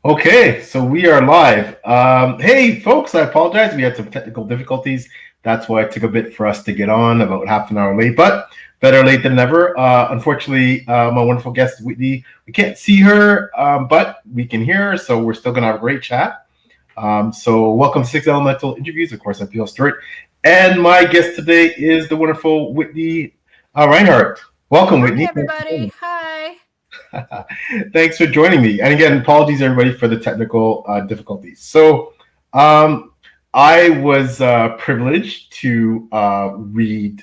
Okay, so we are live. Hey, folks, I apologize. We had some technical difficulties. That's why it took a bit for us to get on, about half an hour late, but better late than never. Unfortunately, my wonderful guest, Whitney, we can't see her, but we can hear her, so we're still going to have a great chat. So, welcome to Six Elemental Interviews. Of course, I'm Peel Stewart. And my guest today is the wonderful Whitney Reinhardt. Welcome, Hi, Whitney. everybody. Hi. Thanks for joining me. And again, apologies everybody for the technical difficulties. So, um, I was privileged to read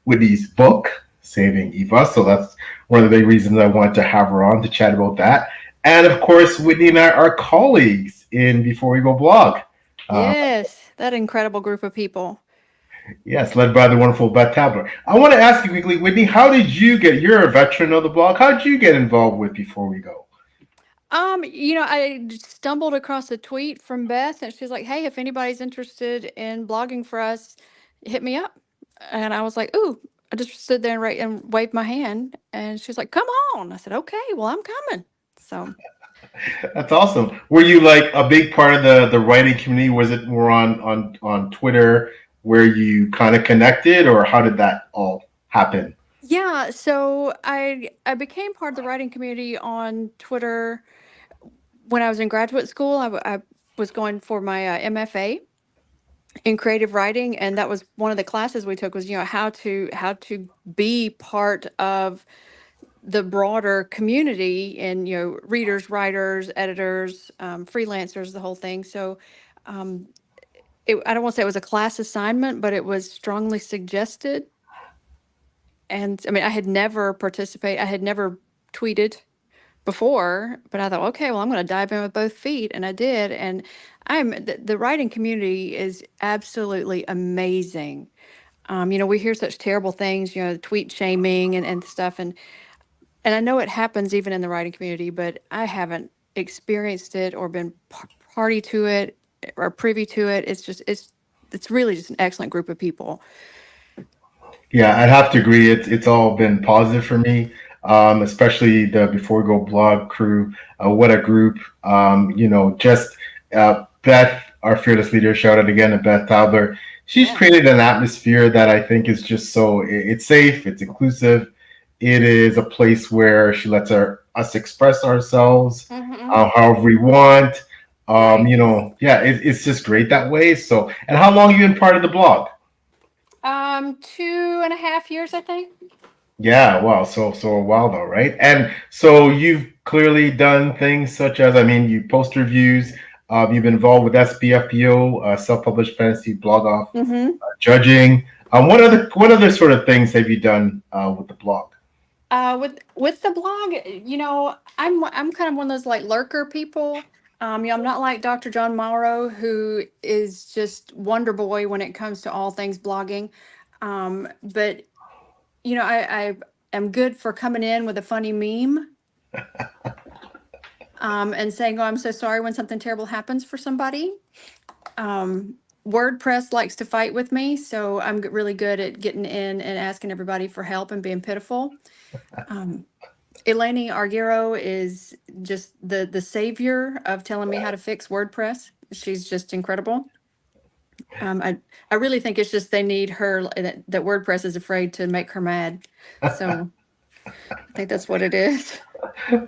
Whitney's book, Saving Eva. So that's one of the big reasons I wanted to have her on to chat about that. And of course, Whitney and I are colleagues in Before We Go blog. Uh, Yes, that incredible group of people. yes, led by the wonderful Beth Tabler. I want to ask you quickly, Whitney, how did you get? You're a veteran of the blog. How did you get involved with Before We Go? I just stumbled across a tweet from Beth, and she's like, "Hey, if anybody's interested in blogging for us, hit me up." And I was like, "Ooh!" I just stood there and, and waved my hand, and she's like, "Come on!" I said, "Okay, well, I'm coming." So That's awesome. Were you like a big part of the writing community? Was it more on Twitter where you kind of connected, or how did that all happen? yeah, so I became part of the writing community on Twitter when I was in graduate school. I was going for my MFA in creative writing, and that was one of the classes we took, was how to be part of the broader community, and readers, writers, editors, freelancers, the whole thing. So um, I don't want to say it was a class assignment, but it was strongly suggested. And I mean, I had never tweeted before, but I thought, okay, well, I'm going to dive in with both feet, and I did. And the writing community is absolutely amazing. We hear such terrible things, tweet shaming and stuff, and I know it happens even in the writing community, but I haven't experienced it or been party to it or privy to it. It's really just an excellent group of people. Yeah, I'd have to agree. It's all been positive for me, especially the Before We Go blog crew. What a group! Just Beth, our fearless leader. Shout out again to Beth Tauber. She's Yes. created an atmosphere that I think is just so it's safe, it's inclusive. It is a place where she lets us express ourselves Hmm. however we want. Right. Yeah, it's just great that way. So, and how long have you been part of the blog? 2.5 years, I think. Yeah, wow. So a while though, right? And so you've clearly done things such as, I mean, you post reviews. You've been involved with SBFBO, self-published fantasy blog off, Hmm. judging. What other sort of things have you done with the blog? With the blog, I'm kind of one of those like lurker people. I'm not like Dr. John Morrow, who is just Wonder Boy when it comes to all things blogging. But I am good for coming in with a funny meme, and saying, "Oh, I'm so sorry," when something terrible happens for somebody. Um, WordPress likes to fight with me, so I'm really good at getting in and asking everybody for help and being pitiful. Um, Eleni Arguero is just the savior of telling me how to fix WordPress. She's just incredible. I really think it's just they need her, that WordPress is afraid to make her mad. So I think that's what it is.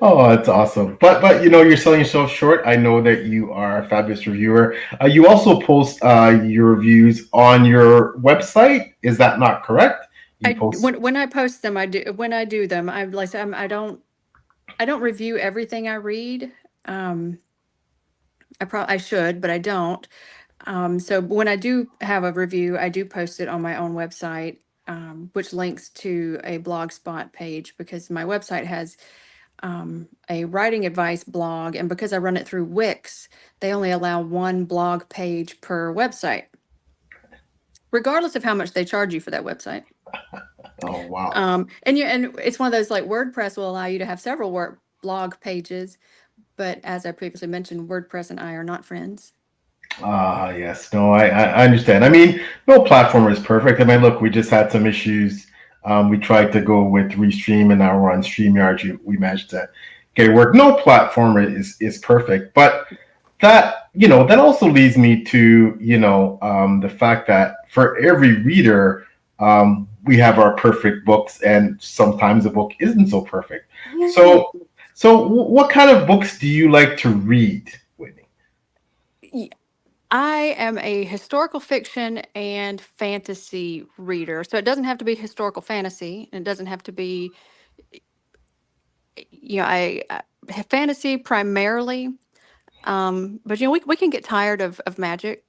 Oh, that's awesome. But you're selling yourself short. I know that you are a fabulous reviewer. You also post your reviews on your website. Is that not correct? You post. When I post them, I do when I do them. I like I said, I don't review everything I read. Um, I should, but I don't. So when I do have a review, I do post it on my own website, which links to a blogspot page, because my website has a writing advice blog, and because I run it through Wix, they only allow one blog page per website, regardless of how much they charge you for that website. Oh, wow. And it's one of those, like, WordPress will allow you to have several work blog pages, but as I previously mentioned, WordPress and I are not friends. Ah, yes. No, I understand. I mean, no platform is perfect. I mean, look, we just had some issues. We tried to go with Restream, and now we're on StreamYard. We managed to getting work. No platform is perfect, but that that also leads me to the fact that for every reader, we have our perfect books, and sometimes a book isn't so perfect. So, what kind of books do you like to read, Whitney? I am a historical fiction and fantasy reader. So it doesn't have to be historical fantasy, and it doesn't have to be, I fantasy primarily. But we can get tired of magic,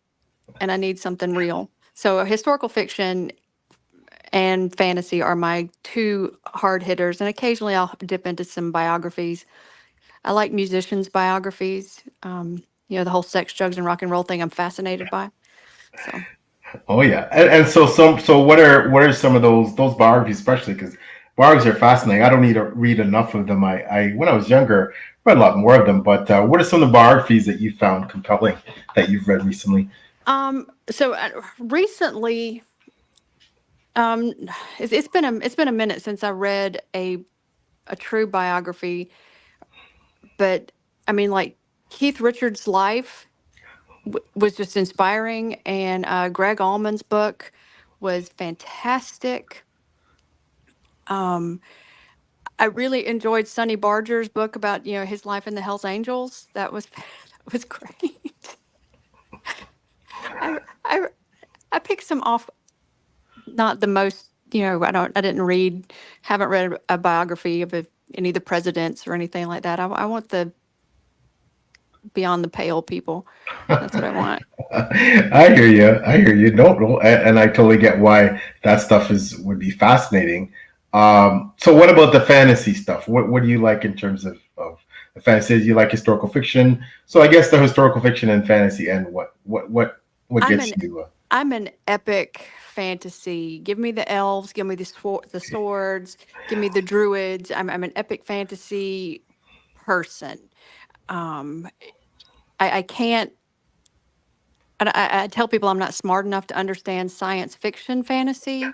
and I need something real. So historical fiction and fantasy are my two hard hitters, and occasionally I'll dip into some biographies. I like musicians' biographies. The whole sex, drugs, and rock and roll thing I'm fascinated by. So Oh yeah, and so what are some of those biographies, especially because biographies are fascinating. I don't need to read enough of them. I when I was younger read a lot more of them. But what are some of the biographies that you found compelling that you've read recently? Recently, um, it's been a minute since I read a true biography, but I mean, like Keith Richards' life was just inspiring, and Greg Allman's book was fantastic. Um, I really enjoyed Sonny Barger's book about his life in the Hells Angels. That was that was great. I I I picked some off. Not the most. Haven't read a biography of any of the presidents or anything like that. I want the beyond the pale people. That's what I want. I hear you. I hear you. No, and I totally get why that stuff would be fascinating. So what about the fantasy stuff? What do you like in terms of the fantasy? You like historical fiction? So I guess the historical fiction and fantasy, and what I'm gets an you? I'm an epic fantasy. Give me the elves. Give me the swords. Give me the druids. I'm an epic fantasy person. Um, I can't. I tell people I'm not smart enough to understand science fiction fantasy.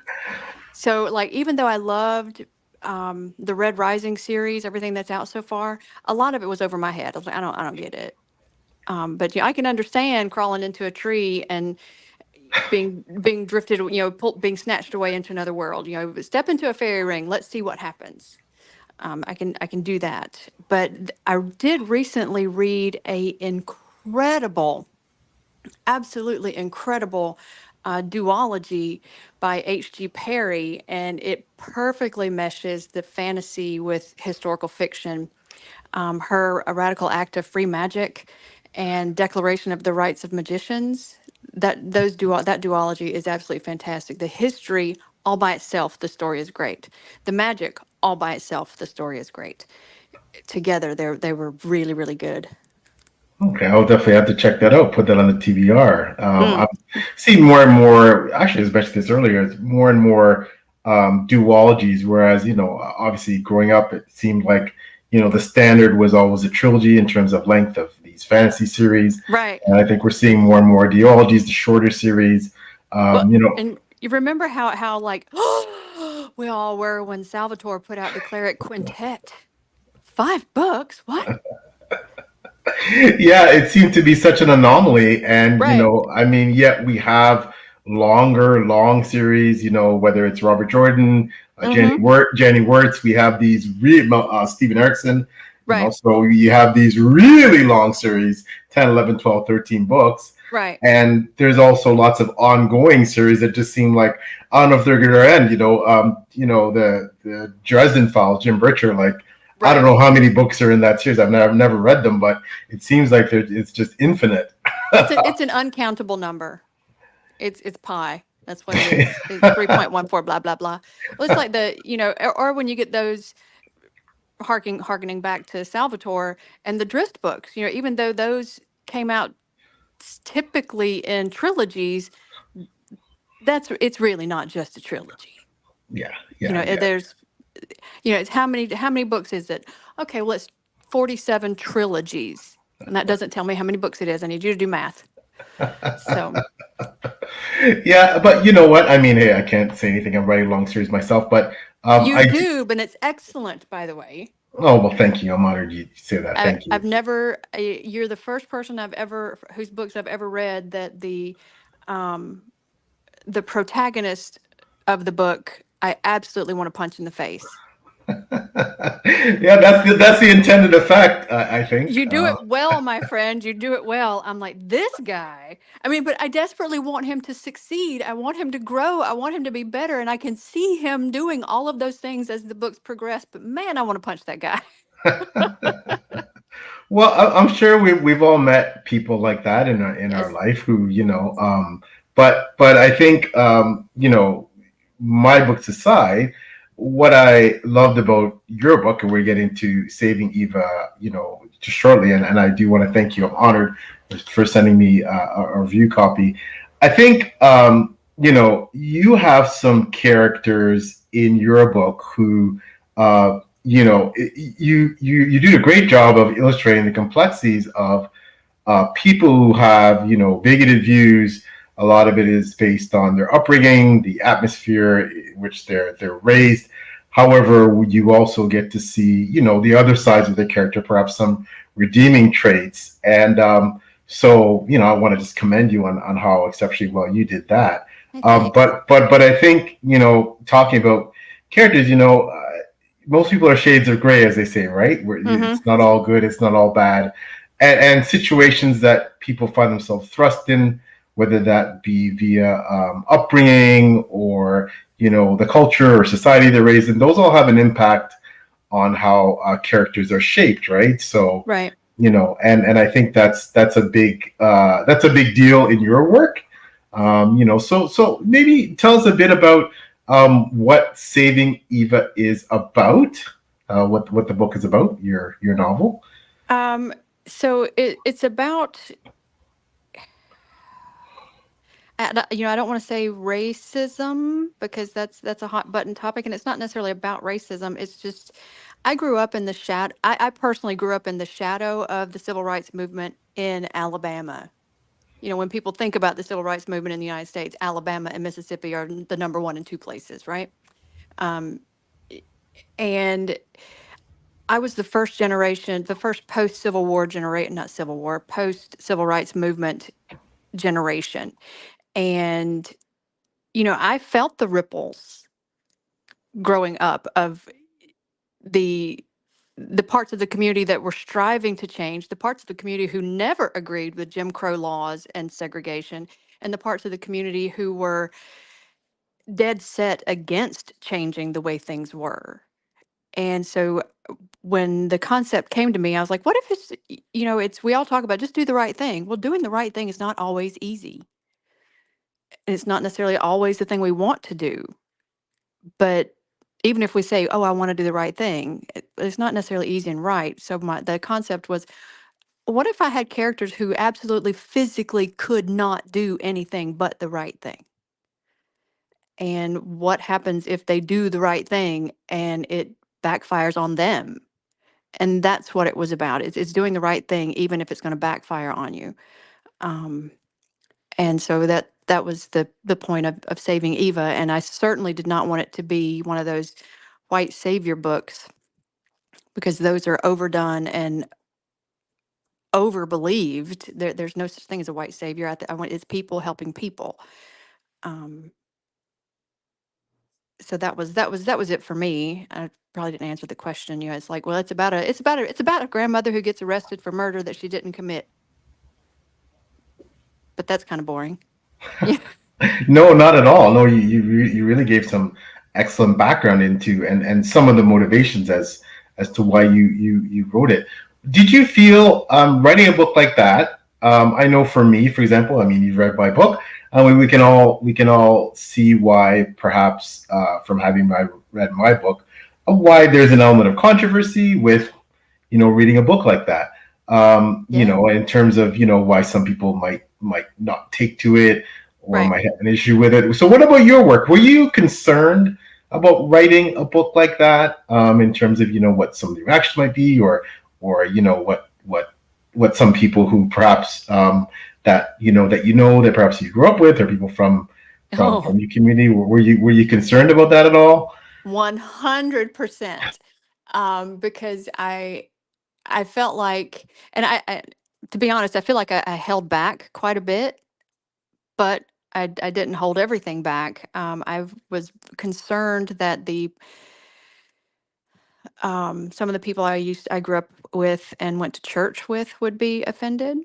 So, like, even though I loved the Red Rising series, everything that's out so far, a lot of it was over my head. I was like, I don't get it. But I can understand crawling into a tree and being drifted, being snatched away into another world. Step into a fairy ring. Let's see what happens. I can do that. But I did recently read a incredible, absolutely incredible duology by H.G. Perry, and it perfectly meshes the fantasy with historical fiction. Her A Radical Act of Free Magic and Declaration of the Rights of Magicians. That duology is absolutely fantastic. The history all by itself, the story is great. The magic all by itself, the story is great. Together, they were really, really good. Okay, I'll definitely have to check that out. Put that on the TBR. Mm, I'm seeing more and more. Actually, as mentioned this earlier, it's more and more duologies. Whereas, obviously, growing up, it seemed like the standard was always a trilogy in terms of length of these fantasy series, right. and I think we're seeing more and more duologies, the shorter series. Well, Um, you know, and you remember how like we all were when Salvatore put out the Cleric Quintet. 5 books? What? yeah, it seemed to be such an anomaly. And, Right. I mean, yet we have long series, whether it's Robert Jordan, Mm-hmm. Jenny Wirtz, we have these Stephen Erickson, Right. so you have these really long series, 10, 11, 12, 13 books. Right. And there's also lots of ongoing series that just seem like, I don't know if they're going to end, the Dresden Files, Jim Britcher, like, I don't Right. know how many books are in that series. I've never read them, but it seems like it's just infinite. It's an uncountable number. It's pi. That's what it is. It's 3.14 blah blah blah. Well, it's like or when you get those harkening back to Salvatore and the Drizzt books, even though those came out typically in trilogies, it's really not just a trilogy. Yeah, yeah, yeah. There's it's how many books is it? Okay, well it's 47 trilogies. And that doesn't tell me how many books it is. I need you to do math. So Yeah, but you know what? I mean, hey, I can't say anything. I'm writing long series myself, but you I do, but it's excellent, by the way. Oh, well, thank you. I'm honored you say that. I, Thank you. I've never. You're the first person I've ever whose books I've ever read that um, the protagonist of the book I absolutely want to punch in the face. Yeah, that's the intended effect, I think. You do it well, my friend. You do it well. I'm like, this guy. I mean, but I desperately want him to succeed. I want him to grow. I want him to be better. And I can see him doing all of those things as the books progress. But man, I want to punch that guy. Well, I'm sure we've all met people like that in our Yes. life who, but I think, my books aside, what I loved about your book, and we're getting to Saving Eva, just shortly, and I do want to thank you. I'm honored for sending me a review copy. I think, you have some characters in your book who, you do a great job of illustrating the complexities of people who have bigoted views. A lot of it is based on their upbringing, the atmosphere in which they're raised. However, you also get to see the other sides of the character, perhaps some redeeming traits. And so I want to just commend you on how exceptionally well you did that. Hey, Um, thanks. but but I think talking about characters, most people are shades of gray, as they say, right? Where Mm-hmm. it's not all good, it's not all bad, and situations that people find themselves thrust in, whether that be via upbringing or the culture or society they're raised in, those all have an impact on how characters are shaped, right? So Right. and I think that's a big deal in your work. So maybe tell us a bit about what Saving Eva is about, what the book is about, your novel. Um, so it's about, I don't want to say racism because that's a hot button topic, and it's not necessarily about racism. It's just I grew up in the shadow. I personally grew up in the shadow of the civil rights movement in Alabama. When people think about the civil rights movement in the United States, Alabama and Mississippi are the number one and two places, right? Um, and I was the first generation, the first post Civil War generation, not Civil War, post Civil Rights Movement generation. And, I felt the ripples growing up of the the parts of the community that were striving to change, the parts of the community who never agreed with Jim Crow laws and segregation, and the parts of the community who were dead set against changing the way things were. And so when the concept came to me, I was like, what if it's we all talk about just do the right thing. Well, doing the right thing is not always easy. And it's not necessarily always the thing we want to do. But even if we say, oh, I want to do the right thing, it's not necessarily easy and right. So the concept was, what if I had characters who absolutely physically could not do anything but the right thing? And what happens if they do the right thing and it backfires on them? And that's what it was about. It's doing the right thing, even if it's going to backfire on you. Um, and so that was the point of Saving Eva. And I certainly did not want it to be one of those white savior books because those are overdone and over believed. There's no such thing as a white savior. I want it's people helping people. Um, so that was it for me. I probably didn't answer the question. It's like, well, it's about a grandmother who gets arrested for murder that she didn't commit. But that's kind of boring. Yeah. No, not at all. No, you really gave some excellent background into and some of the motivations as to why you wrote it. Did you feel writing a book like that? I know for me, for example, I mean, you've read my book. I mean, we can all see why perhaps from having read my book, why there's an element of controversy with reading a book like that. Yeah. In terms of why some people might not take to it or Right. might have an issue with it. So, what about your work? Were you concerned about writing a book like that in terms of what some of the reactions might be, or what some people who perhaps that perhaps you grew up with, or people from Oh, your community, were you concerned about that at all? 100%. because I felt like, and to be honest, I feel like I held back quite a bit, but I didn't hold everything back. I was concerned that some of the people I grew up with and went to church with would be offended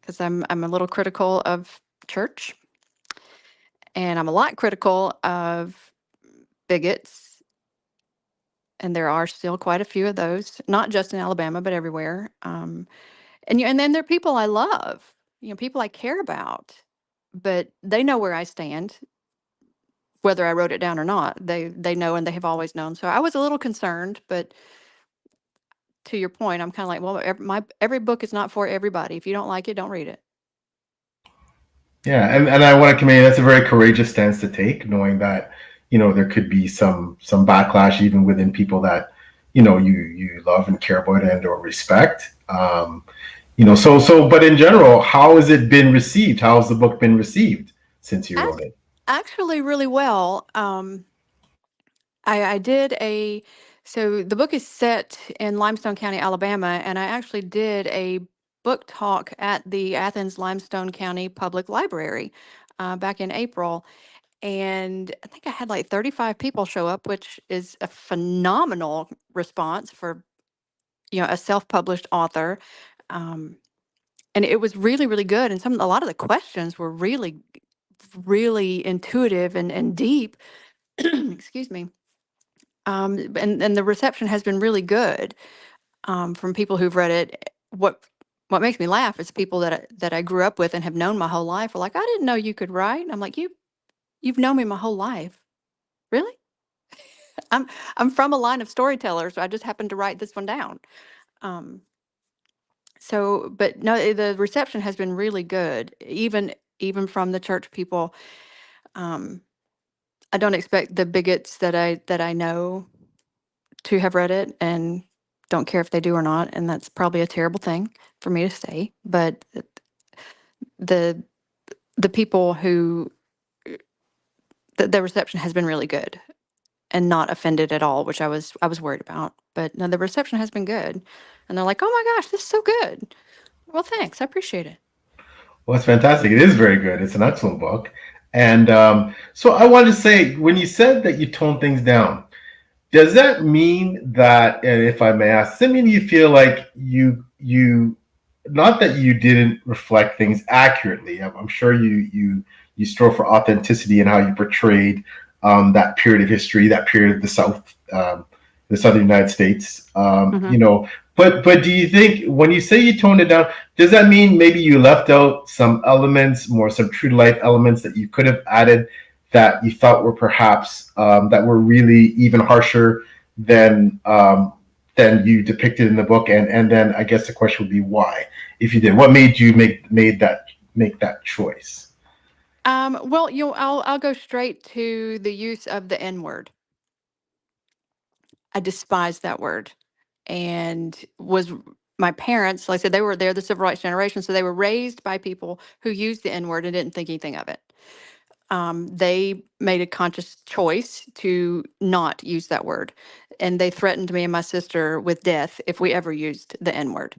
because I'm a little critical of church, and I'm a lot critical of bigots, and there are still quite a few of those, not just in Alabama but everywhere. And then there are people I love, people I care about, but they know where I stand, whether I wrote it down or not. They know, and they have always known. So I was a little concerned, but to your point, I'm kind of like, well, every book is not for everybody. If you don't like it, don't read it. Yeah, and I want to commend. That's a very courageous stance to take, knowing that there could be some backlash even within people that you love and care about and or respect. But in general, how has it been received? How has the book been received since you wrote Ac- it? Actually, really well. I did so the book is set in Limestone County, Alabama, and I actually did a book talk at the Athens Limestone County Public Library back in April. And I think I had like 35 people show up, which is a phenomenal response for, a self-published author. Um, and it was really, really good. And a lot of the questions were really, really intuitive and deep. Excuse me. And the reception has been really good from people who've read it. What makes me laugh is people that I grew up with and have known my whole life are like, I didn't know you could write. And I'm like, you've known me my whole life. Really? I'm I'm from a line of storytellers, so I just happened to write this one down. Um, but no, the reception has been really good, even from the church people. Um, I don't expect the bigots that I know to have read it, and don't care if they do or not, and that's probably a terrible thing for me to say. But the the people who the reception has been really good and not offended at all, which I was worried about. But no, the reception has been good, and they're like, "Oh my gosh, this is so good." Well, thanks, I appreciate it. Well, it's fantastic. It is very good. It's an excellent book. And so I wanted to say, when you said that you toned things down, does that mean that, and if I may ask, does it mean you feel like you not that you didn't reflect things accurately? I'm sure you strove for authenticity in how you portrayed that period of history, that period of the southern United States. Hmm. But do you think when you say you toned it down, does that mean maybe you left out some elements, more some true to life elements that you could have added that you thought were perhaps that were really even harsher than you depicted in the book? And then I guess the question would be why, if you did, what made you make that choice? Well, I'll go straight to the use of the N word. I despise that word, and was my parents. Like I said, they're the civil rights generation, so they were raised by people who used the N word and didn't think anything of it. They made a conscious choice to not use that word, and they threatened me and my sister with death if we ever used the N word.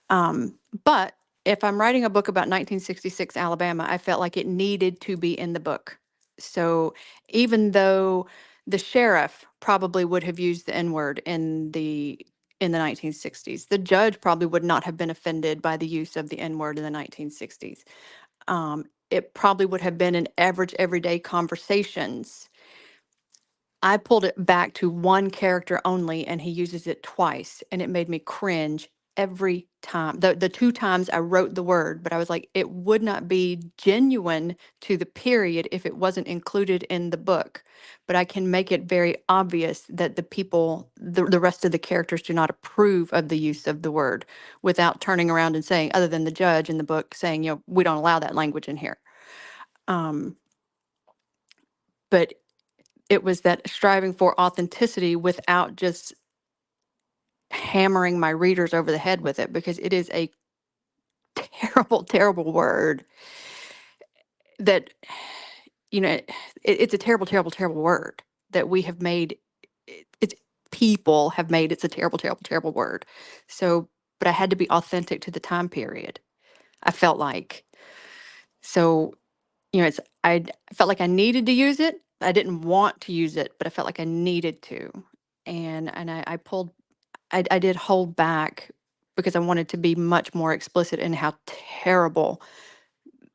But if I'm writing a book about 1966 Alabama, I felt like it needed to be in the book. So even though the sheriff probably would have used the N word in the 1960s, the judge probably would not have been offended by the use of the N word in the 1960s. It probably would have been in average everyday conversations. I pulled it back to one character only, and he uses it twice, and it made me cringe every time. The two times I wrote the word, but I was like, it would not be genuine to the period if it wasn't included in the book. But I can make it very obvious that the rest of the characters do not approve of the use of the word, without turning around and saying, other than the judge in the book saying, we don't allow that language in here. Um, but it was that striving for authenticity without just hammering my readers over the head with it, because it is a terrible, terrible word that, it's a terrible, terrible, terrible word that we have made. It's people have made it's a terrible, terrible, terrible word. So, but I had to be authentic to the time period. I felt like so. It's I felt like I needed to use it. I didn't want to use it, but I felt like I needed to, and I pulled. I did hold back because I wanted to be much more explicit in how terrible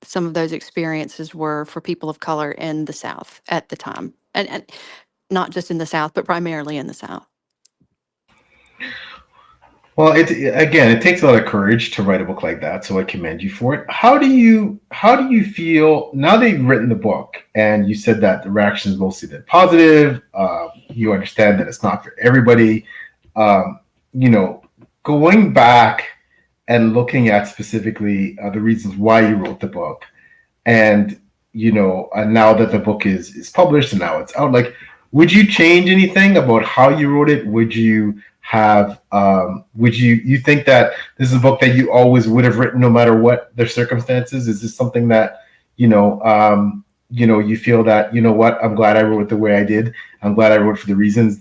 some of those experiences were for people of color in the South at the time, and not just in the South, but primarily in the South. Well, it takes a lot of courage to write a book like that, so I commend you for it. How do you feel now that you've written the book and you said that the reaction is mostly been positive? You understand that it's not for everybody. Um, you know, going back and looking at specifically the reasons why you wrote the book, and and now that the book is published and now it's out, like, would you change anything about how you wrote it? Would you think that this is a book that you always would have written no matter what the circumstances? Is this something that you feel that, what, I'm glad I wrote it the way I did. I'm glad I wrote it for the reasons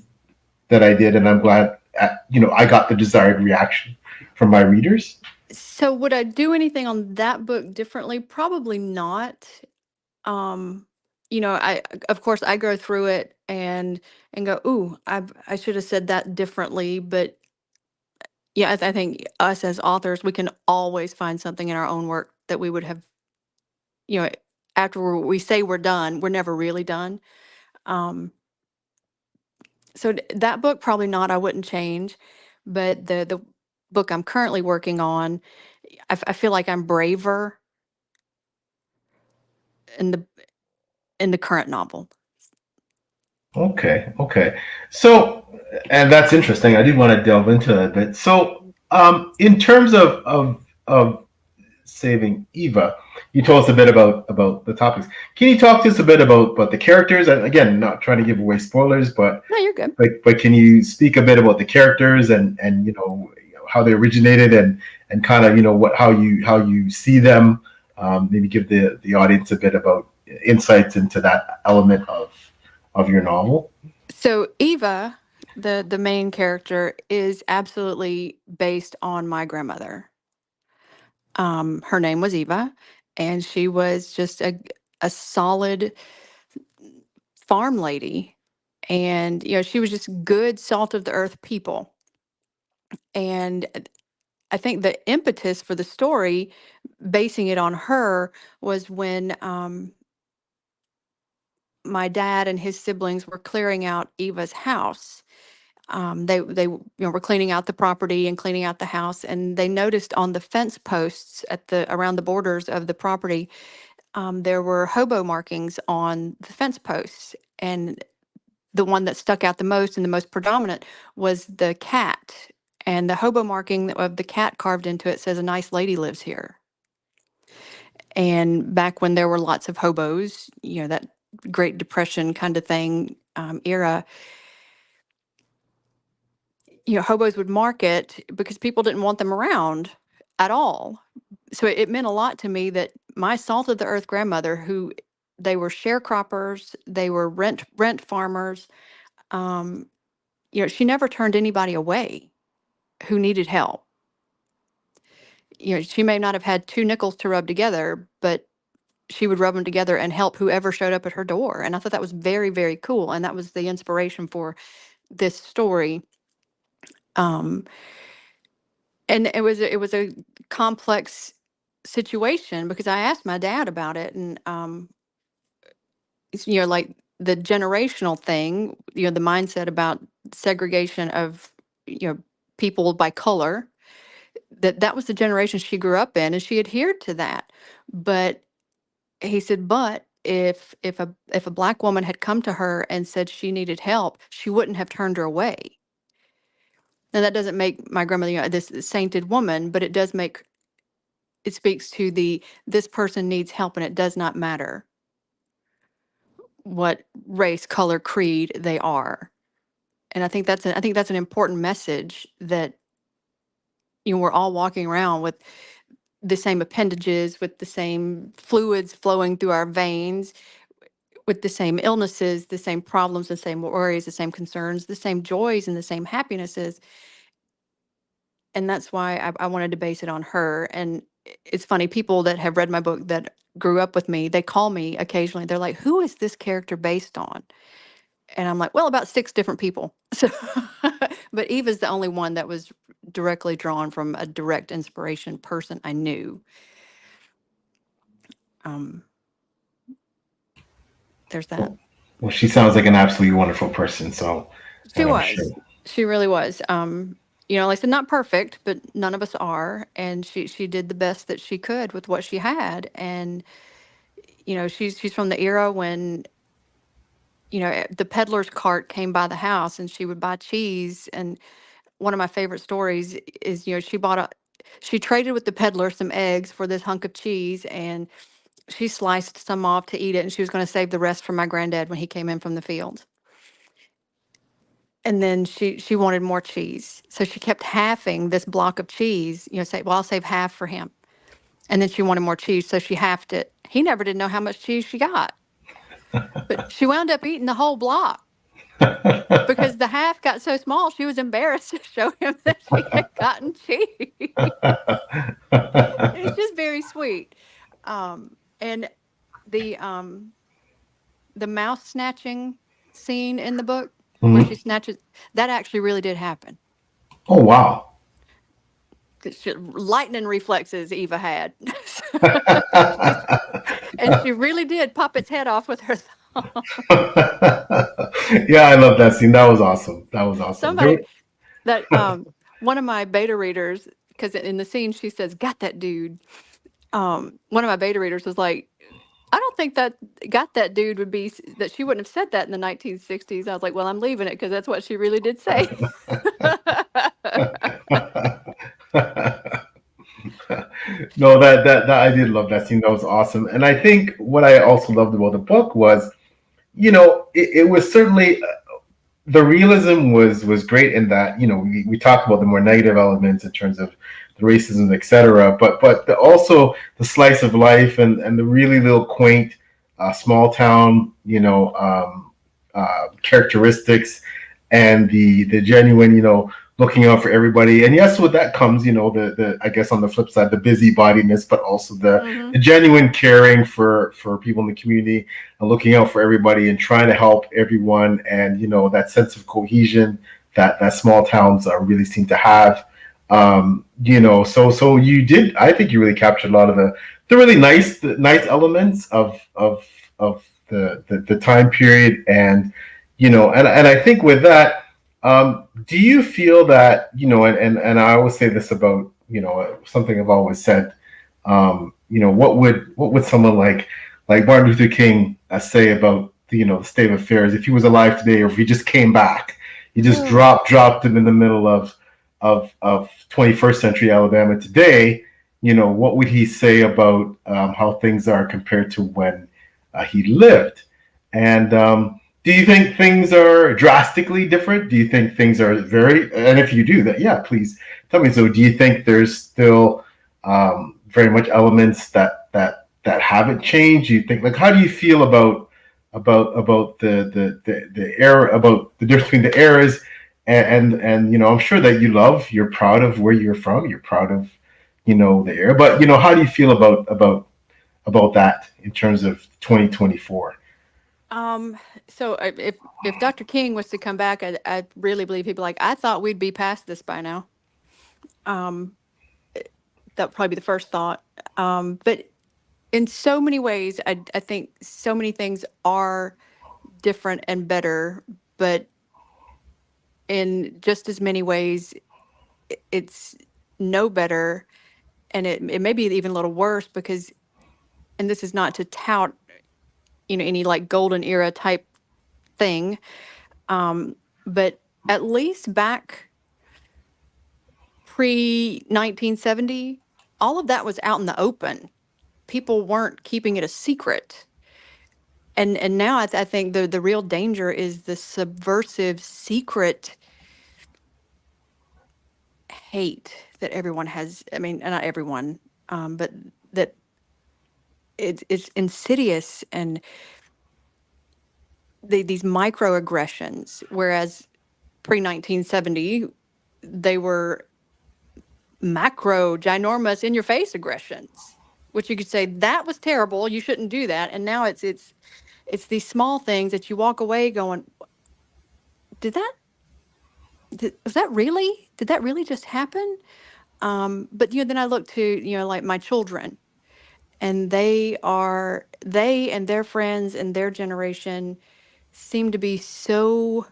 that I did, and I'm glad I got the desired reaction from my readers? So would I do anything on that book differently? Probably not. Um, I of course I go through it and go, "Ooh, I should have said that differently." But yeah, I think us as authors, we can always find something in our own work that we would have, you know, after we say we're done, we're never really done. Um, so that book probably not. I wouldn't change, but the book I'm currently working on, I feel like I'm braver in the current novel. Okay. So, and that's interesting. I did want to delve into that a bit. So, in terms of saving Eva, you told us a bit about the topics. Can you talk to us a bit about the characters? And again, not trying to give away spoilers, but No, you're good. but can you speak a bit about the characters and how they originated and kind of what how you see them? Maybe give the audience a bit about insights into that element of your novel. So Eva, the main character, is absolutely based on my grandmother. Her name was Eva, and she was just a solid farm lady, and she was just good salt of the earth people. And I think the impetus for the story, basing it on her, was when my dad and his siblings were clearing out Eva's house. They were cleaning out the property and cleaning out the house, and they noticed on the fence posts at the around the borders of the property, there were hobo markings on the fence posts, and the one that stuck out the most and the most predominant was the cat, and the hobo marking of the cat carved into it says, "A nice lady lives here." And back when there were lots of hobos, that Great Depression kind of thing, era, hobos would market because people didn't want them around at all. So it meant a lot to me that my salt of the earth grandmother, who they were sharecroppers, they were rent farmers, um, she never turned anybody away who needed help. She may not have had two nickels to rub together, but she would rub them together and help whoever showed up at her door. And I thought that was very, very cool. And that was the inspiration for this story. Um, and it was a complex situation because I asked my dad about it, and like the generational thing, the mindset about segregation of people by color. That was the generation she grew up in, and she adhered to that. But he said, but if a black woman had come to her and said she needed help, she wouldn't have turned her away. Now that doesn't make my grandmother, this sainted woman, but it speaks to this person needs help, and it does not matter what race, color, creed they are. And I think that's an important message that we're all walking around with the same appendages, with the same fluids flowing through our veins. with the same illnesses, the same problems, the same worries, the same concerns, the same joys, and the same happinesses. And that's why I wanted to base it on her. And it's funny, people that have read my book that grew up with me, they call me occasionally. They're like, "Who is this character based on?" And I'm like, "Well, about 6 different people." So, but Eva's the only one that was directly drawn from a direct inspiration person I knew. Um, there's that. Well, she sounds like an absolutely wonderful person. So, She and I'm sure. was. She really was. Like I said, not perfect, but none of us are. And she did the best that she could with what she had. And she's from the era when the peddler's cart came by the house, and she would buy cheese. And one of my favorite stories is she traded with the peddler some eggs for this hunk of cheese, and she sliced some off to eat it, and she was going to save the rest for my granddad when he came in from the field. And then she wanted more cheese. So she kept halving this block of cheese, say, "Well, I'll save half for him." And then she wanted more cheese, so she halved it. He never did know how much cheese she got. But she wound up eating the whole block because the half got so small, she was embarrassed to show him that she had gotten cheese. It's just very sweet. And the mouse snatching scene in the book where she snatches, that actually really did happen. Oh, wow. Lightning reflexes Eva had. And she really did pop its head off with her thumb. Yeah, I love that scene. That was awesome. That was awesome. One of my beta readers, because in the scene she says, "Got that dude." One of my beta readers was like, "I don't think that got that dude would be that she wouldn't have said that in the 1960s." I was like, "Well, I'm leaving it because that's what she really did say." No, that I did love that scene. That was awesome. And I think what I also loved about the book was, it was certainly the realism was great in that, we talked about the more negative elements in terms of the racism, etc. But also the slice of life and the really little quaint small town, characteristics, and the genuine, looking out for everybody. And yes, with that comes, the I guess on the flip side, the busybodiness, but also the genuine caring for people in the community and looking out for everybody and trying to help everyone. And, that sense of cohesion that small towns really seem to have. So you did, I think you really captured a lot of the really nice elements of the time period. And, and I think with that, do you feel that, and I always say this about, something I've always said, what would someone like Martin Luther King say about the state of affairs if he was alive today, or if he just came back, he just dropped him in the middle of 21st century Alabama today, what would he say about how things are compared to when he lived? And do you think things are drastically different? Do you think things are and if you do that, yeah, please tell me. So do you think there's still very much elements that haven't changed? Do you think, how do you feel about the era, about the difference between the eras? And I'm sure that you're proud of where you're from. You're proud of, the era. But, how do you feel about that in terms of 2024? So if Dr. King was to come back, I really believe he'd be like, "I thought we'd be past this by now." That would probably be the first thought. But in so many ways, I think so many things are different and better, but in just as many ways, it's no better, and it may be even a little worse because, and this is not to tout, any like golden era type thing, but at least back pre 1970, all of that was out in the open. People weren't keeping it a secret. And now I think the real danger is the subversive secret hate that everyone has. I mean, not everyone, but that it's insidious, and these microaggressions, whereas pre 1970 they were macro, ginormous, in your face aggressions, which you could say that was terrible. You shouldn't do that. And now it's these small things that you walk away going, did that was that really did that really just happen? But then I look to like my children, and they and their friends and their generation seem to be so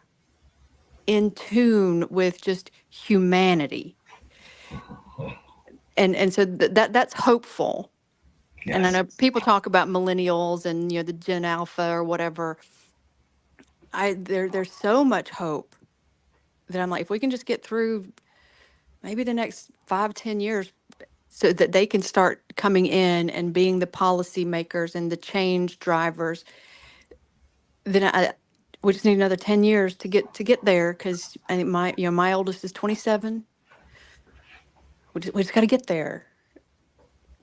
in tune with just humanity, and so that's hopeful. And I Yes. know people talk about millennials and the Gen Alpha or whatever. There's so much hope that I'm like, if we can just get through maybe the next 5-10 years, so that they can start coming in and being the policymakers and the change drivers, then we just need another 10 years to get there, because I think my oldest is 27. We just got to get there,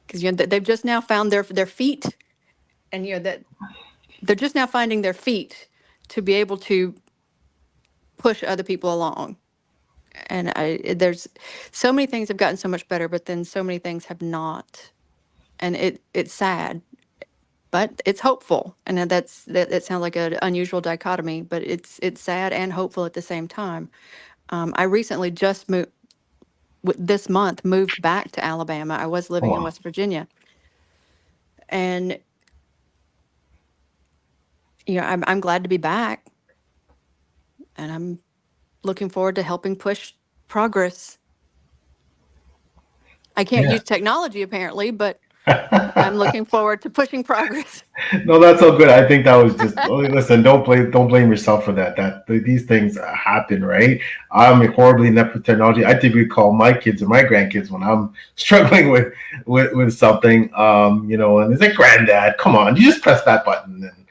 because they've just now found their feet, and that they're just now finding their feet to be able to push other people along. And there's so many things have gotten so much better, but then so many things have not, and it's sad, but it's hopeful. And that sounds like an unusual dichotomy, but it's sad and hopeful at the same time. I recently just moved this month, moved back to Alabama. I was Oh, living in wow. West Virginia, and I'm glad to be back, and I'm looking forward to helping push progress. I can't Yeah. use technology apparently, but I'm looking forward to pushing progress. No, that's all good. I think that was just listen. Don't blame yourself for that. These things happen, right? I'm horribly inept with technology. I typically call my kids or my grandkids when I'm struggling with something. And it's like, "Granddad, come on, you just press that button," and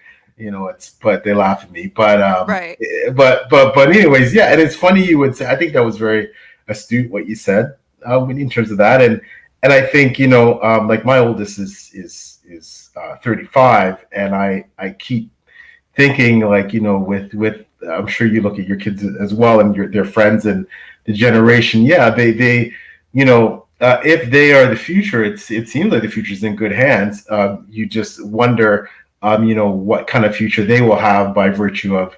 but they laugh at me. Right. But anyways, yeah. And it's funny you would say. I think that was very astute what you said in terms of that. And I think like my oldest is 35, and I keep thinking, like, with I'm sure you look at your kids as well, and their friends and the generation. Yeah, they if they are the future, it seems like the future is in good hands. You just wonder, what kind of future they will have by virtue of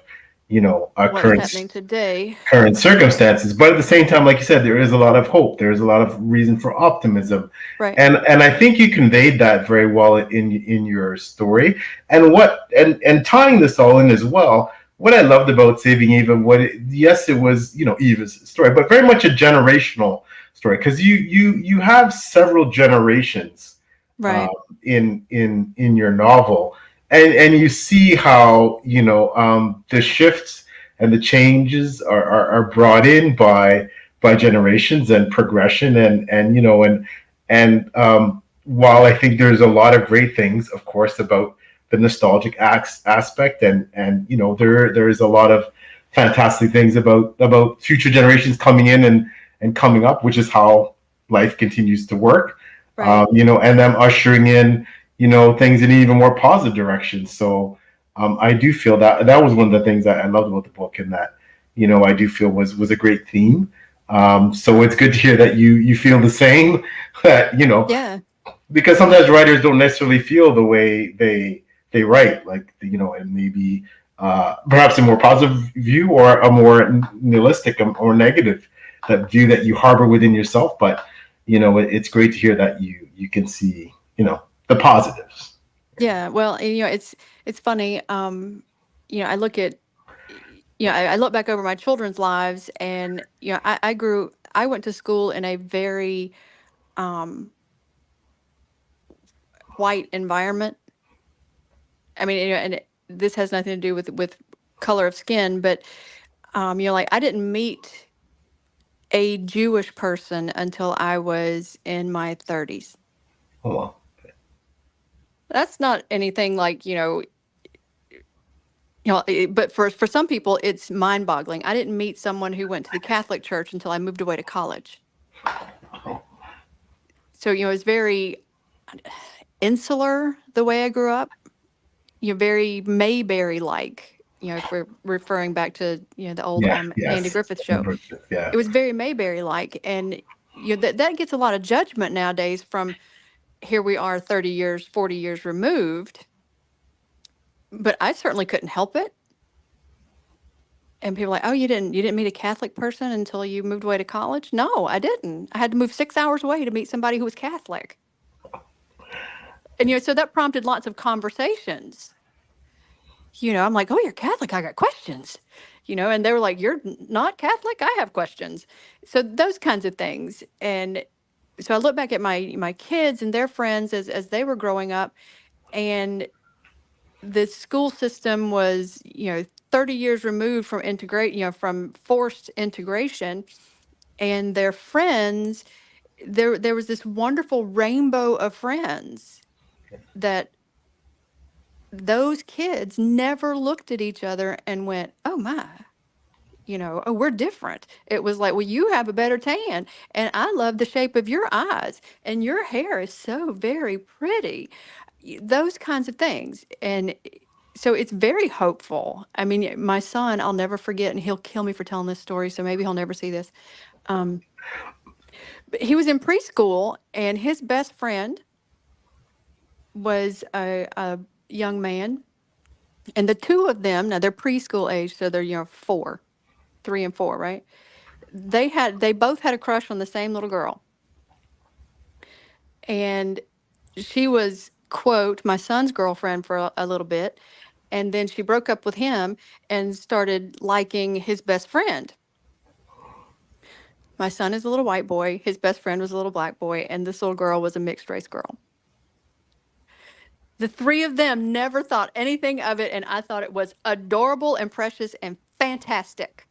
our What's current happening today? circumstances. But at the same time, like you said, there is a lot of hope. There is a lot of reason for optimism, Right. and I think you conveyed that very well in your story. And tying this all in as well. What I loved about Saving Eva, yes, it was Eva's story, but very much a generational story, because you have several generations uh, Right. in your novel, and you see how the shifts and the changes are brought in by generations and progression, and while I think there's a lot of great things, of course, about the nostalgic aspect, and there is a lot of fantastic things about future generations coming in and coming up, which is how life continues to work. Right. And them ushering in, things in an even more positive direction. So I do feel that was one of the things that I loved about the book, and that, I do feel was a great theme. So it's good to hear that you feel the same. That Yeah. because sometimes writers don't necessarily feel the way they write, like and maybe perhaps a more positive view, or a more nihilistic or negative that view that you harbor within yourself. But it's great to hear that you can see the positives. Yeah. Well, and, it's funny. I look at, I look back over my children's lives, and I went to school in a very um, white environment. I mean, this has nothing to do with color of skin, but like, I didn't meet a Jewish person until I was in my 30s. Oh, well. That's not anything like, but for some people, it's mind-boggling. I didn't meet someone who went to the Catholic Church until I moved away to college. So, it's very insular the way I grew up. Very Mayberry-like. if we're referring back to, the old Yeah, Andy yes. Griffith show. Yeah. It was very Mayberry-like, and that gets a lot of judgment nowadays from here we are 30 years, 40 years removed, but I certainly couldn't help it. And people are like, "Oh, you didn't meet a Catholic person until you moved away to college?" No, I didn't. I had to move 6 hours away to meet somebody who was Catholic. And so that prompted lots of conversations. I'm like, "Oh, you're Catholic. I got questions." And they were like, "You're not Catholic? I have questions." So those kinds of things. And so I look back at my kids and their friends as they were growing up, and the school system was, 30 years removed from from forced integration, and their friends, there was this wonderful rainbow of friends that those kids never looked at each other and went, "Oh my, oh, we're different." It was like, "Well, you have a better tan, and I love the shape of your eyes, and your hair is so very pretty." Those kinds of things. And so it's very hopeful. I mean, my son, I'll never forget, and he'll kill me for telling this story, so maybe he'll never see this. Um, but he was in preschool, and his best friend was a young man. And the two of them, now they're preschool age, so they're, 3 and 4, right? They both had a crush on the same little girl. And she was, quote, my son's girlfriend for a little bit. And then she broke up with him and started liking his best friend. My son is a little white boy. His best friend was a little black boy. And this little girl was a mixed race girl. The three of them never thought anything of it. And I thought it was adorable and precious and fantastic.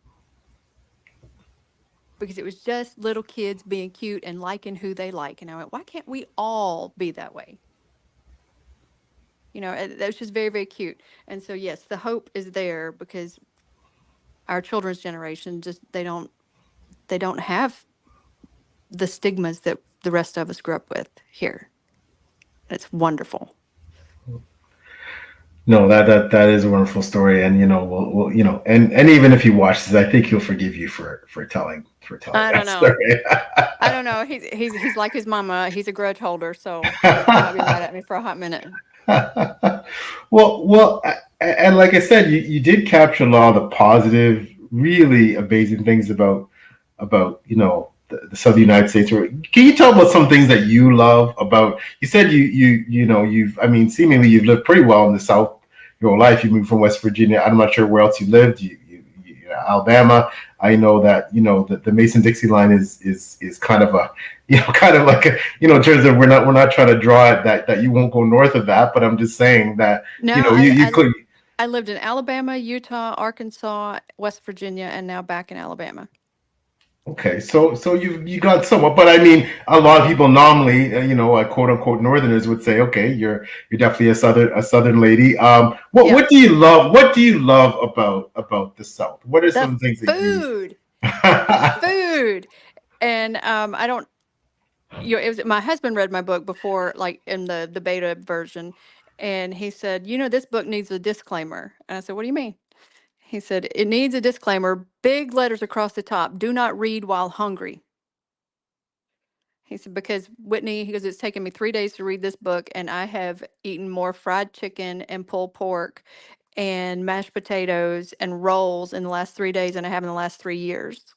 Because it was just little kids being cute and liking who they like. And I went, why can't we all be that way? That was just very, very cute. And so, yes, the hope is there, because our children's generation they don't have the stigmas that the rest of us grew up with here. It's wonderful. No, that is a wonderful story, and we'll and even if he watches, I think he'll forgive you for telling I that don't know. story. I don't know. He's like his mama. He's a grudge holder, so he might be mad at me for a hot minute. Well, and like I said, you did capture a lot of the positive, really amazing things about the southern United States. Can you tell about some things that you love about? You said I mean, seemingly you've lived pretty well in the South your whole life. You moved from West Virginia. I'm not sure where else you lived. Alabama. I know that the Mason-Dixie line is kind of a kind of like in terms of we're not trying to draw it that you won't go north of that, but I'm just saying that No, you could. I lived in Alabama, Utah, Arkansas, West Virginia, and now back in Alabama. Okay, so you got somewhat, but I mean, a lot of people normally, quote unquote Northerners would say, okay, you're definitely a Southern lady. What Yeah. what do you love? What do you love about the South? What are some The things that you? food. Food. And I don't. It was my husband read my book before, like in the beta version, and he said, this book needs a disclaimer. And I said, "What do you mean?" He said, "It needs a disclaimer, big letters across the top. Do not read while hungry." He said, "Because Whitney," he goes, "it's taken me 3 days to read this book, and I have eaten more fried chicken and pulled pork and mashed potatoes and rolls in the last 3 days than I have in the last 3 years."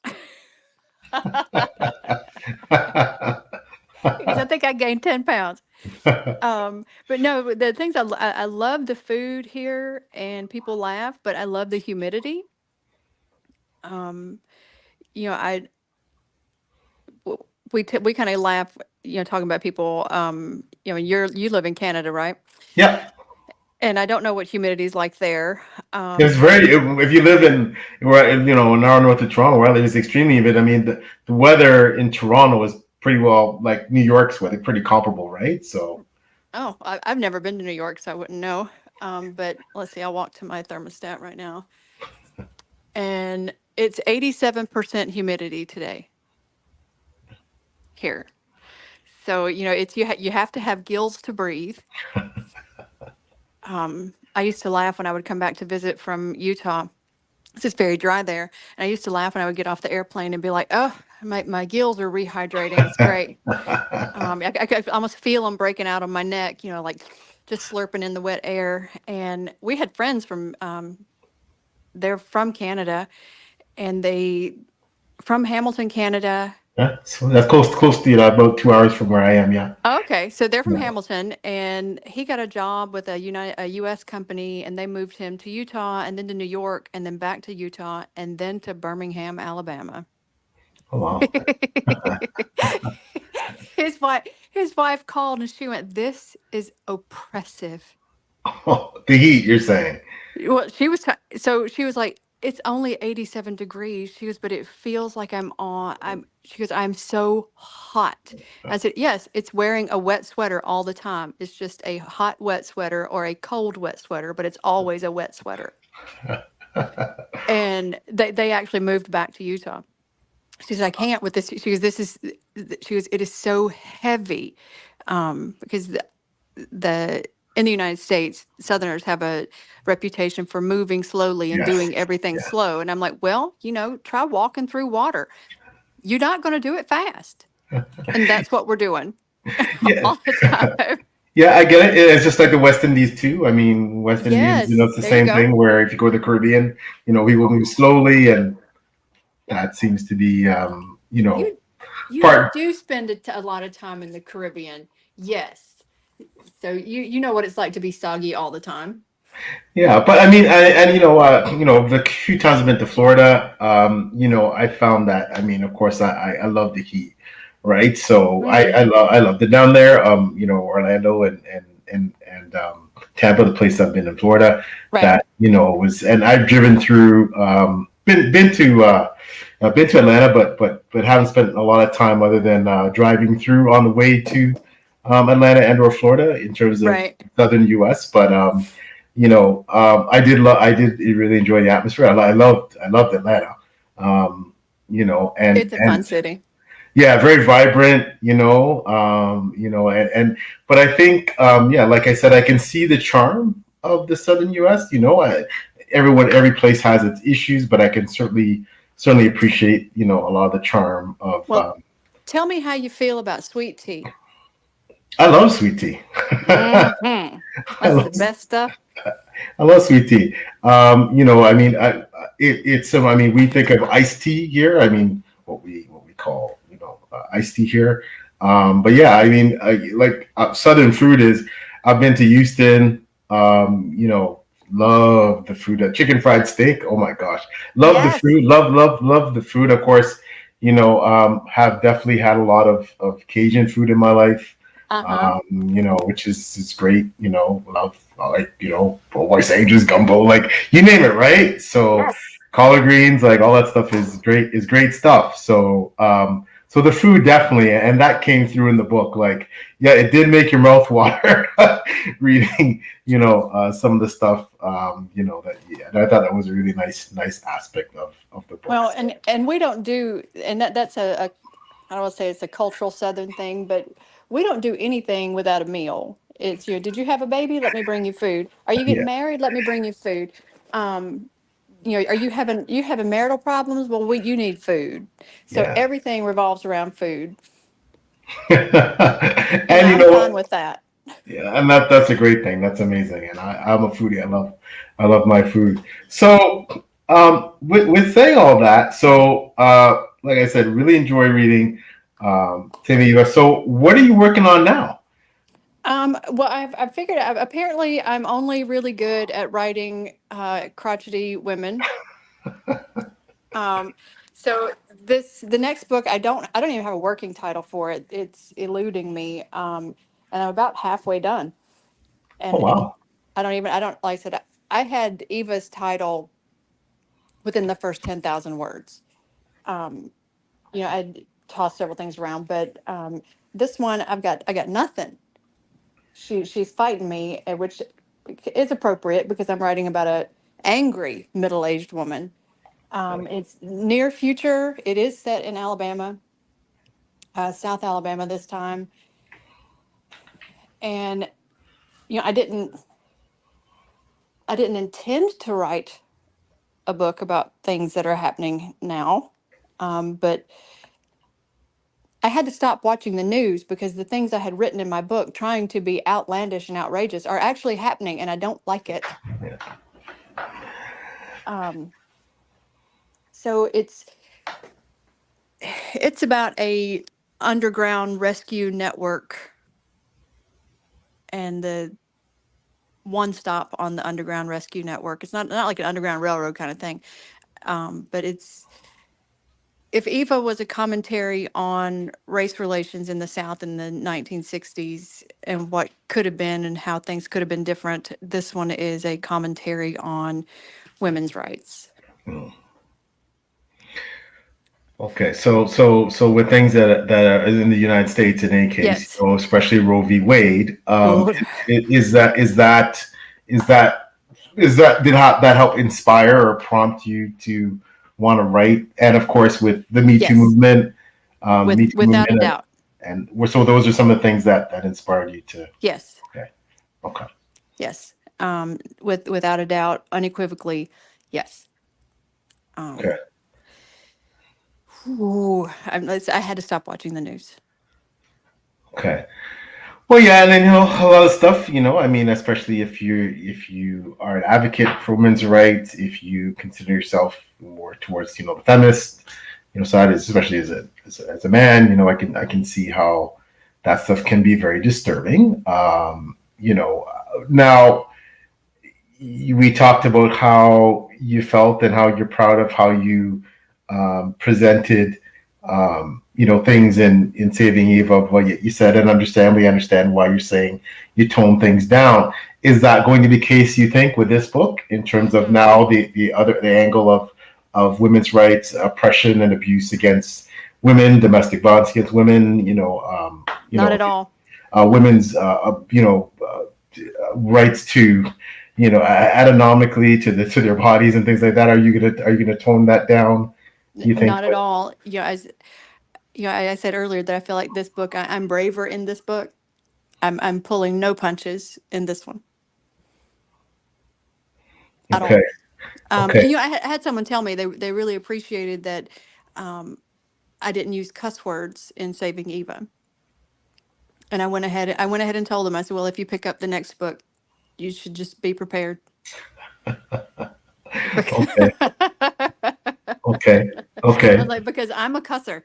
Because I think I gained 10 pounds. But no, the things I love the food here, and people laugh, but I love the humidity. Um, I we kind of laugh, talking about people. You live in Canada, right? Yeah, And I don't know what humidity is like there. it's very. If you live in an hour north of Toronto, where I live, is extremely humid. I mean, the weather in Toronto is pretty well like New York's weather, pretty comparable, right? So. Oh, I've never been to New York, so I wouldn't know. But let's see, I'll walk to my thermostat right now, and it's 87% humidity today here. So it's you have to have gills to breathe. I used to laugh when I would come back to visit from Utah. It's just very dry there. And I used to laugh when I would get off the airplane and be like, oh, my gills are rehydrating. It's great. I could almost feel them breaking out on my neck, like just slurping in the wet air. And we had friends they're from Canada, and from Hamilton, Canada. Yeah, so that's close to about 2 hours from where I am. Yeah. Okay, so they're from Yeah. Hamilton, and he got a job with a U.S. company, and they moved him to Utah, and then to New York, and then back to Utah, and then to Birmingham, Alabama. Oh wow. his wife his wife called, and she went, "This is oppressive." The heat, you're saying? Well, so she was like, "It's only 87 degrees." She goes, "But it feels like she goes, "I'm so hot." I said, "Yes, it's wearing a wet sweater all the time. It's just a hot wet sweater or a cold wet sweater, but it's always a wet sweater." And they actually moved back to Utah. She says, "I can't with this." She goes, "It is so heavy." Because the in the United States, Southerners have a reputation for moving slowly and Yes. doing everything Yeah. slow. And I'm like, well, try walking through water. You're not going to do it fast. And that's what we're doing Yeah. all the time. Yeah, I get it. It's just like the West Indies too. I mean, West Indians, Yes, it's the there you same go. thing. Where if you go to the Caribbean, we will move slowly, and that seems to be, You you part. do spend a lot of time in the Caribbean. Yes. So you know what it's like to be soggy all the time. Yeah, but I mean, the few times I've been to Florida, I found that. I mean, of course, I love the heat, right? So Mm, I loved it down there. Orlando and Tampa, the place I've been in Florida, right. that was, and I've driven through, been to Atlanta, but haven't spent a lot of time other than driving through on the way to Atlanta and or Florida in terms of Right. southern U.S. But I did really enjoy the atmosphere. I loved Atlanta. And It's a fun city. yeah, very vibrant. But I think yeah, like I said, I can see the charm of the southern U.S. Every place has its issues, but I can certainly appreciate a lot of the charm of. Well, tell me how you feel about sweet tea. I love sweet tea. Hmm. I That's the love best stuff. I love sweet tea. I mean, it's. I mean, we think of iced tea here. I mean, what we call iced tea here. But yeah, I mean, Southern food is. I've been to Houston. Love the food. Chicken fried steak. Oh my gosh, love the Yes. food. Love the food. Of course, have definitely had a lot of Cajun food in my life. Uh-huh. Which is great. Love like Royce Angel's gumbo, like you name it, right? So Yes. collard greens, like all that stuff is great stuff. So the food definitely, and that came through in the book. Like, yeah, it did make your mouth water reading, some of the stuff, that yeah, and I thought that was a really nice aspect of the book. Well, So. and we don't do, and that's I don't want to say it's a cultural Southern thing, but we don't do anything without a meal. It's did you have a baby? Let me bring you food. Are you Yeah, getting married? Let me bring you food. Um, are you having marital problems? Well, you need food. So yeah. everything revolves around food, and And I'm fine with that. yeah, and that's a great thing. That's amazing. And I'm a foodie. I love my food. So with saying all that, so like I said, really enjoy reading Timmy. So what are you working on now? Well, I've figured out, apparently I'm only really good at writing crotchety women. Um, so the next book, I don't even have a working title for it. It's eluding me. And I'm about halfway done. Oh And wow. I don't, like I said, I had Eva's title within the first 10,000 words. Um, I tossed several things around, but this one I got nothing. She's fighting me, which is appropriate because I'm writing about a angry middle-aged woman. It's near future. It is set in Alabama, South Alabama this time, and I didn't. I didn't intend to write a book about things that are happening now, but I had to stop watching the news because the things I had written in my book, trying to be outlandish and outrageous, are actually happening, and I don't like it. Yeah. So it's about a underground rescue network and the one stop on the underground rescue network. It's not like an underground railroad kind of thing, but it's if Eva was a commentary on race relations in the South in the 1960s and what could have been and how things could have been different, this one is a commentary on women's rights. Okay, so with things that are in the United States, in any case, Yes. Especially Roe v. Wade, Oh, is that that help inspire or prompt you to want to write? And of course, with the Me Too yes, movement, without a doubt. and so those are some of the things that inspired you to. Yes, Okay, okay, yes. Without a doubt, unequivocally, yes. okay. Ooh, I had to stop watching the news. Okay. Well, yeah, and then a lot of stuff. I mean, especially if you are an advocate for women's rights, if you consider yourself more towards the feminist side, especially as a man, I can see how that stuff can be very disturbing. Now we talked about how you felt and how you're proud of how you presented things in Saving Eva, what you said, and we understand why you're saying you tone things down. Is that going to be the case, you think, with this book, in terms of now the angle of women's rights, oppression and abuse against women, domestic violence against women, Not at all. women's rights to anatomically to their bodies and things like that? Are you gonna tone that down, you think? Not at all. As I said earlier that I feel like this book, I'm braver in this book. I'm pulling no punches in this one at Okay. all. Okay. I had someone tell me they really appreciated that I didn't use cuss words in Saving Eva, and I went ahead and told them. I said, well, if you pick up the next book, you should just be prepared. Okay. I Okay. Okay. was like, because I'm a cusser.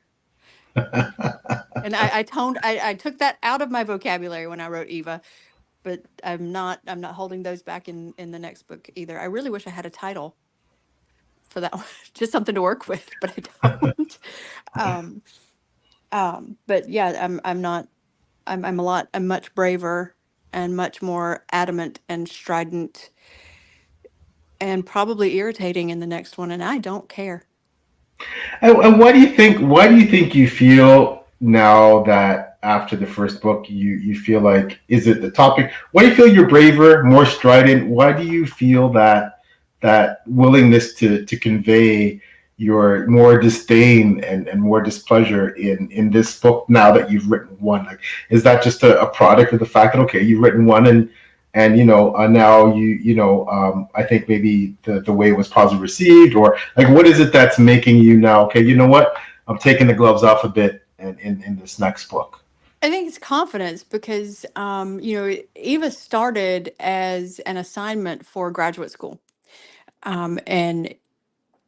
And I took that out of my vocabulary when I wrote Eva, but I'm not holding those back in the next book either. I really wish I had a title for that one, just something to work with, but I don't. um, but yeah, I'm not. I'm much braver and much more adamant and strident and probably irritating in the next one, and I don't care. And what do you think? Why do you think you feel now that after the first book, you feel like, is it the topic? Why do you feel you're braver, more strident? Why do you feel that willingness to convey your more disdain and more displeasure in this book now that you've written one? Like, is that just a product of the fact that, okay, you've written one, and now I think maybe the way it was positively received, or like, what is it that's making you now, okay, you know what, I'm taking the gloves off a bit in this next book? I think it's confidence because Eva started as an assignment for graduate school, and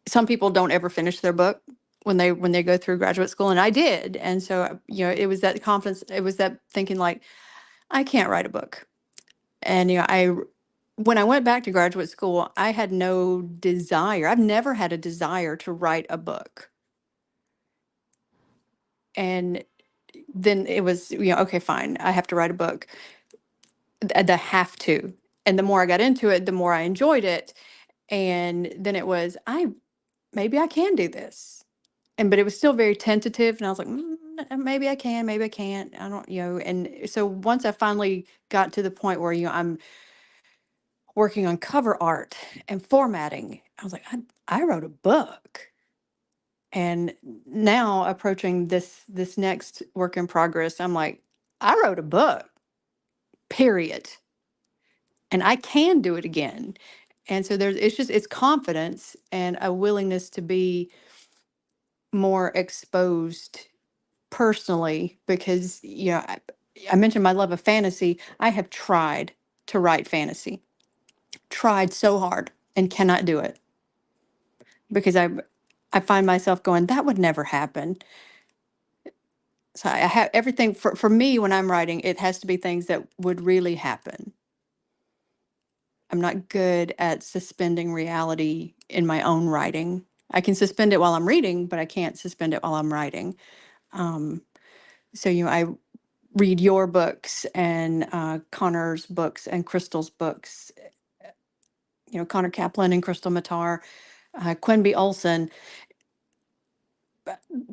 some people don't ever finish their book when they go through graduate school, and I did. And so it was that confidence, it was that thinking like, I can't write a book. And I when I went back to graduate school, I had no desire. I've never had a desire to write a book. And then it was, okay, fine, I have to write a book. The have to. And the more I got into it, the more I enjoyed it. And then it was, maybe I can do this. But it was still very tentative, and I was like, maybe I can, maybe I can't. I don't, And so once I finally got to the point where I'm working on cover art and formatting, I was like, I wrote a book. And now approaching this next work in progress, I'm like, I wrote a book. Period. and I can do it again. And so it's confidence and a willingness to be more exposed personally, because I mentioned my love of fantasy. I have tried to write fantasy, tried so hard, and cannot do it because I find myself going, that would never happen. So I have everything for me when I'm writing, it has to be things that would really happen. I'm not good at suspending reality in my own writing. I can suspend it while I'm reading, but I can't suspend it while I'm writing. Um, so I read your books and Connor's books and Crystal's books. Connor Kaplan and Crystal Matar, Quinby Olson.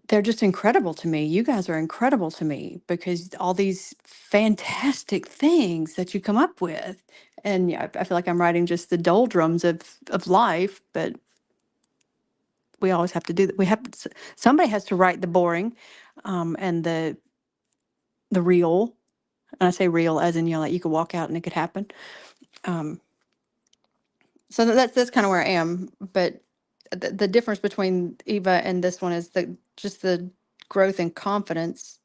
They're just incredible to me. You guys are incredible to me because all these fantastic things that you come up with. And I feel like I'm writing just the doldrums of life, but we always have to do that. Somebody has to write the boring, and the real. And I say real as in, like you could walk out and it could happen. Um, so that's kind of where I am. But the difference between Eva and this one is just the growth and confidence.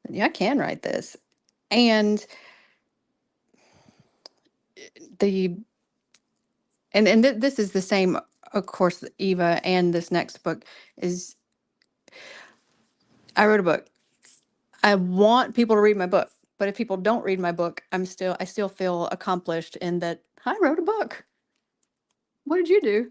Yeah, I can write this. And the this is the same, of course, Eva and this next book is I wrote a book. I want people to read my book, but if people don't read my book, I still feel accomplished in that I wrote a book. What did you do?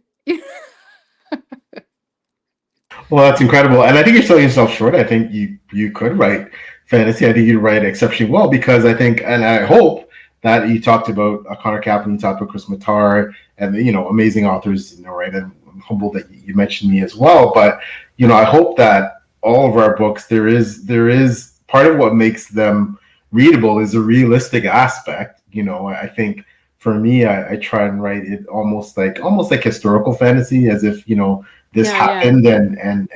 Well, that's incredible, and I think you're selling yourself short. I think you could write fantasy. I think you'd write exceptionally well because I think, and I hope that you talked about Connor Kaplan, you talked about Chris Matar, and amazing authors. Right? And I'm humbled that you mentioned me as well. But I hope that all of our books there is part of what makes them readable is a realistic aspect. I think for me, I try and write it almost like historical fantasy, as if this Yeah. happened and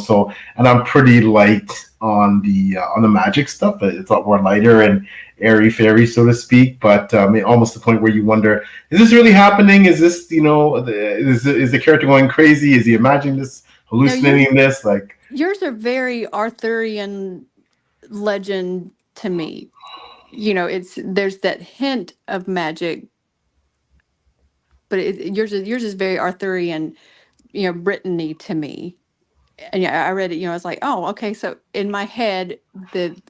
so, and I'm pretty light on the magic stuff, but it's a lot more lighter and airy fairy, so to speak, but almost to the point where you wonder, is this really happening? Is this is the character going crazy? Is he imagining this, No, hallucinating this? Like, yours are very Arthurian legend to me. There's that hint of magic, but yours is very Arthurian, Brittany to me. And I read it, I was like, oh, okay. So in my head,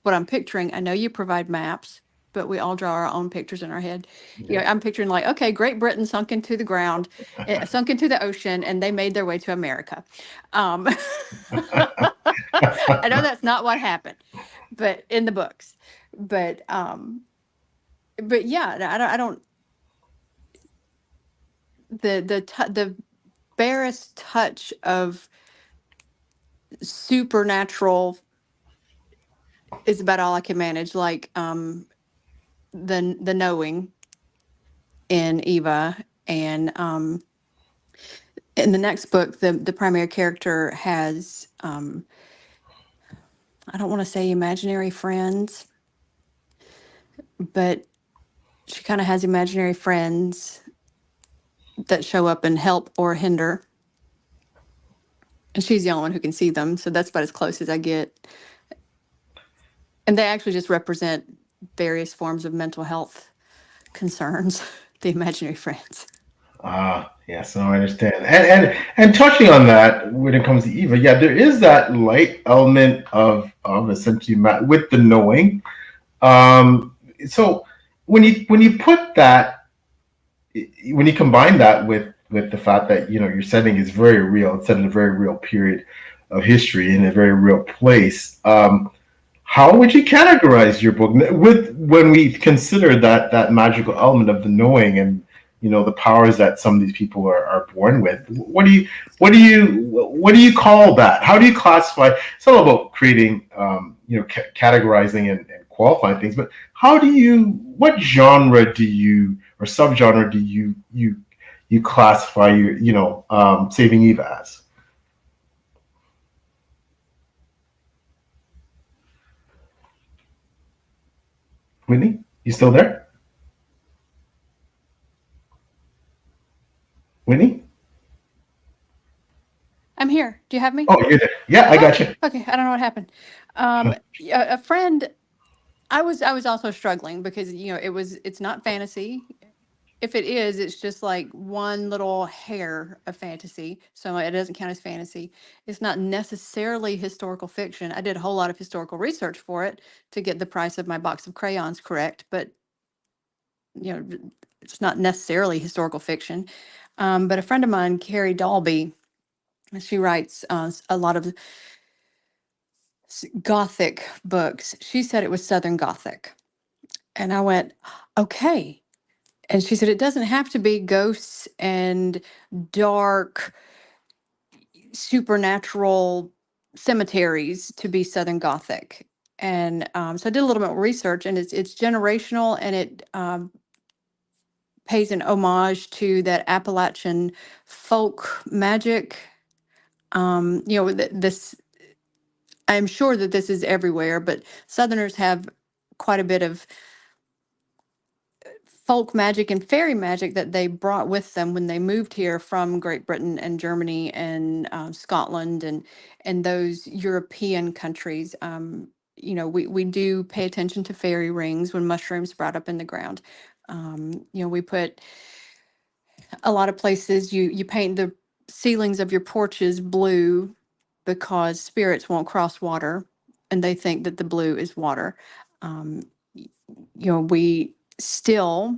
what I'm picturing, I know you provide maps, but we all draw our own pictures in our head. I'm picturing like, okay, Great Britain sunk into the ground, sunk into the ocean, and they made their way to America. Um, I know that's not what happened, but in the books, but yeah, I don't the barest touch of supernatural is about all I can manage. Like the knowing in Eva, and in the next book, the primary character has I don't want to say imaginary friends, but she kind of has imaginary friends that show up and help or hinder. And she's the only one who can see them, so that's about as close as I get. And they actually just represent various forms of mental health concerns, the imaginary friends. yes, no, I understand. And touching on that, when it comes to Eva, yeah, there is that light element of essentially with the knowing. So when you put that, when you combine that with the fact that your setting is very real, it's set in a very real period of history in a very real place. How would you categorize your book with when we consider that magical element of the knowing and the powers that some of these people are born with? What do you call that? How do you classify? It's all about creating, categorizing and qualifying things, but what genre do you or subgenre do you classify your Saving Eve as? Whitney, you still there? I'm here. Do you have me? Oh, you're there. Yeah, I got you. Okay, I don't know what happened. A friend. I was also struggling because it's not fantasy. If it is, it's just like one little hair of fantasy, so it doesn't count as fantasy. It's not necessarily historical fiction. I did a whole lot of historical research for it to get the price of my box of crayons correct, but it's not necessarily historical fiction. But a friend of mine, Carrie Dalby, she writes a lot of Gothic books. She said it was Southern Gothic. And I went, okay. And she said, it doesn't have to be ghosts and dark, supernatural cemeteries to be Southern Gothic. And so I did a little bit more research, and it's generational, and it pays an homage to that Appalachian folk magic. This, I'm sure that this is everywhere, but Southerners have quite a bit of folk magic and fairy magic that they brought with them when they moved here from Great Britain and Germany and Scotland and those European countries. We do pay attention to fairy rings when mushrooms sprout up in the ground. We put a lot of places you paint the ceilings of your porches blue because spirits won't cross water and they think that the blue is water. We still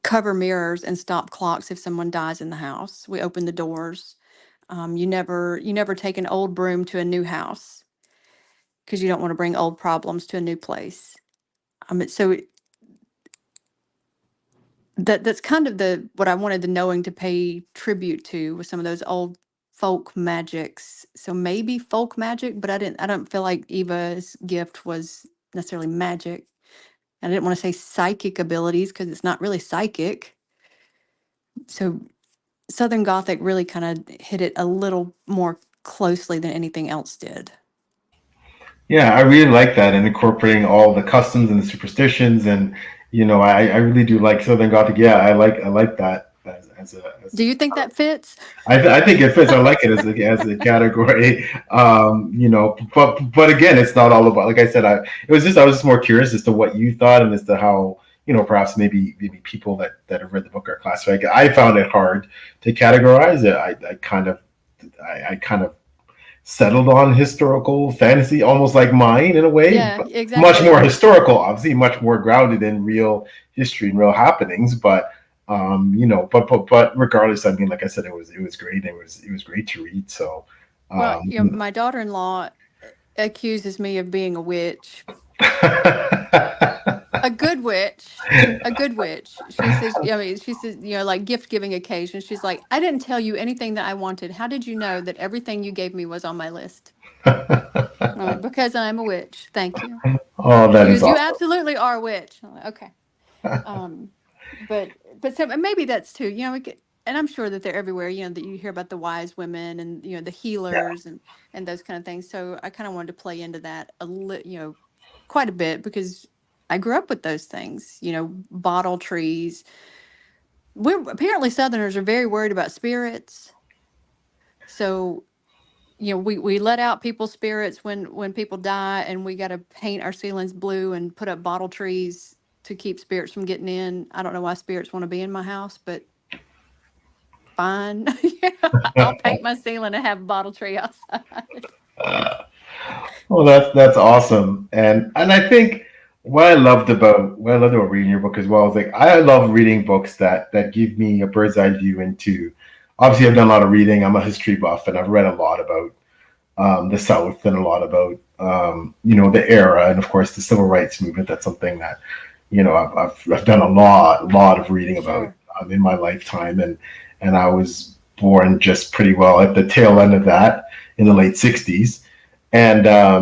cover mirrors and stop clocks if someone dies in the house. We open the doors. You never take an old broom to a new house because you don't want to bring old problems to a new place. So that's kind of what I wanted the knowing to pay tribute to with some of those old folk magics. So maybe folk magic, but I don't feel like Eva's gift was necessarily magic. I didn't want to say psychic abilities because it's not really psychic. So Southern Gothic really kind of hit it a little more closely than anything else did. Yeah, I really like that, and incorporating all the customs and the superstitions, and I really do like Southern Gothic. Yeah, I like that Do you think that fits? I think it fits. I like it as a category. But again, it's not all about. Like I said, I was just more curious as to what you thought and as to how perhaps maybe people that have read the book are classified. I found it hard to categorize it. I kind of settled on historical fantasy, almost like mine in a way. Yeah, But exactly. much more historical, obviously, much more grounded in real history and real happenings. But but regardless, I mean, like I said, it was great. It was great to read. So, Well, my daughter-in-law accuses me of being a witch. A good witch. A good witch. She says, like gift giving occasion. She's like, I didn't tell you anything that I wanted. How did you know that everything you gave me was on my list? I'm like, because I'm a witch. Thank you. Oh, that is You awesome. absolutely are a witch. I'm like, okay. But so maybe that's too, and I'm sure that they're everywhere, that you hear about the wise women and, the Yeah. healers and those kind of things. So I kind of wanted to play into that quite a bit because I grew up with those things, bottle trees. Apparently Southerners are very worried about spirits. So, we let out people's spirits when people die, and we got to paint our ceilings blue and put up bottle trees to keep spirits from getting in. I don't know why spirits want to be in my house, but fine. I'll paint my ceiling and have a bottle tree outside. Well, that's awesome, and I think what I loved about reading your book as well is like I love reading books that give me a bird's eye view into. Obviously, I've done a lot of reading. I'm a history buff, and I've read a lot about the South and a lot about the era, and of course the civil rights movement. That's something that I've done a lot of reading about Sure. in my lifetime, and I was born just pretty well at the tail end of that in the late '60s, and I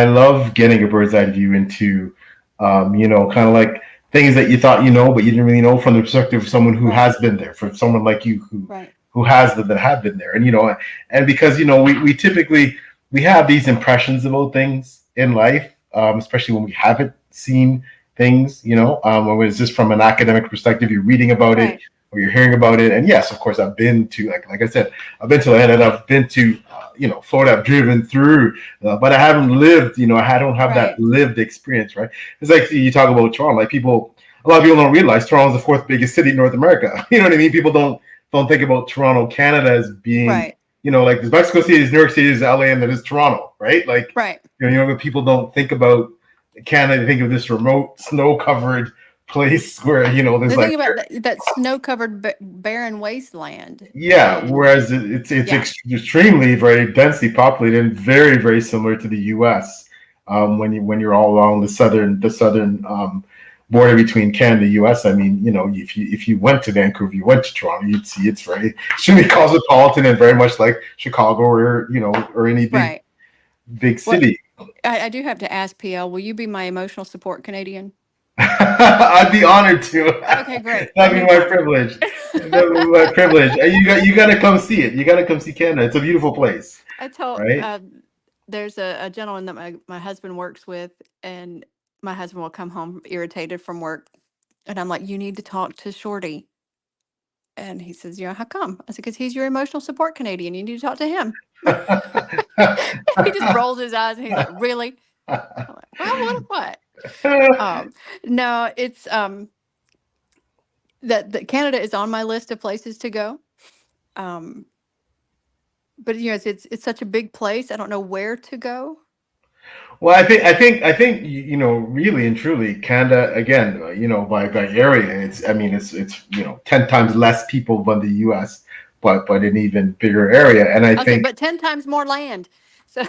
love getting a bird's eye view into kind of like things that you thought but you didn't really know from the perspective of someone who Right. has been there, from someone like you Right. who has that have been there, and because we typically we have these impressions about things in life, especially when we haven't seen things, when it's just from an academic perspective, you're reading about it Right. or you're hearing about it. And yes, of course, I've been to, like I said, I've been to Atlanta, and I've been to, Florida. I've driven through, but I haven't lived. I don't have that lived experience, right? It's like you talk about Toronto. Like a lot of people don't realize Toronto's the fourth biggest city in North America. You know what I mean? People don't think about Toronto, Canada, as being, like there's Mexico City, there's New York City, there's LA, and there's Toronto, right? Like, people don't think about Canada. They think of this remote, snow-covered place where, there's think about that snow-covered barren wasteland. Yeah, whereas it's extremely, very densely populated and very, very similar to the U.S. When you're all along the southern border between Canada and the U.S. I mean, if you went to Vancouver, you went to Toronto, you'd see it's very extremely cosmopolitan and very much like Chicago or any big city. Well, I do have to ask, PL, will you be my emotional support Canadian? I'd be honored to. Okay, great. That'd be my privilege. That'd be my privilege. You got to come see it. You got to come see Canada. It's a beautiful place. I told there's a gentleman that my husband works with, and my husband will come home irritated from work, and I'm like, you need to talk to Shorty. And he says, how come? I said, because he's your emotional support Canadian. You need to talk to him. He just rolls his eyes and he's like, really? I'm like, well, what? No, it's that Canada is on my list of places to go. But it's such a big place. I don't know where to go. Well, I think really and truly, Canada, again, by area, it's 10 times less people than the U.S., but an even bigger area, and I think, but 10 times more land. So.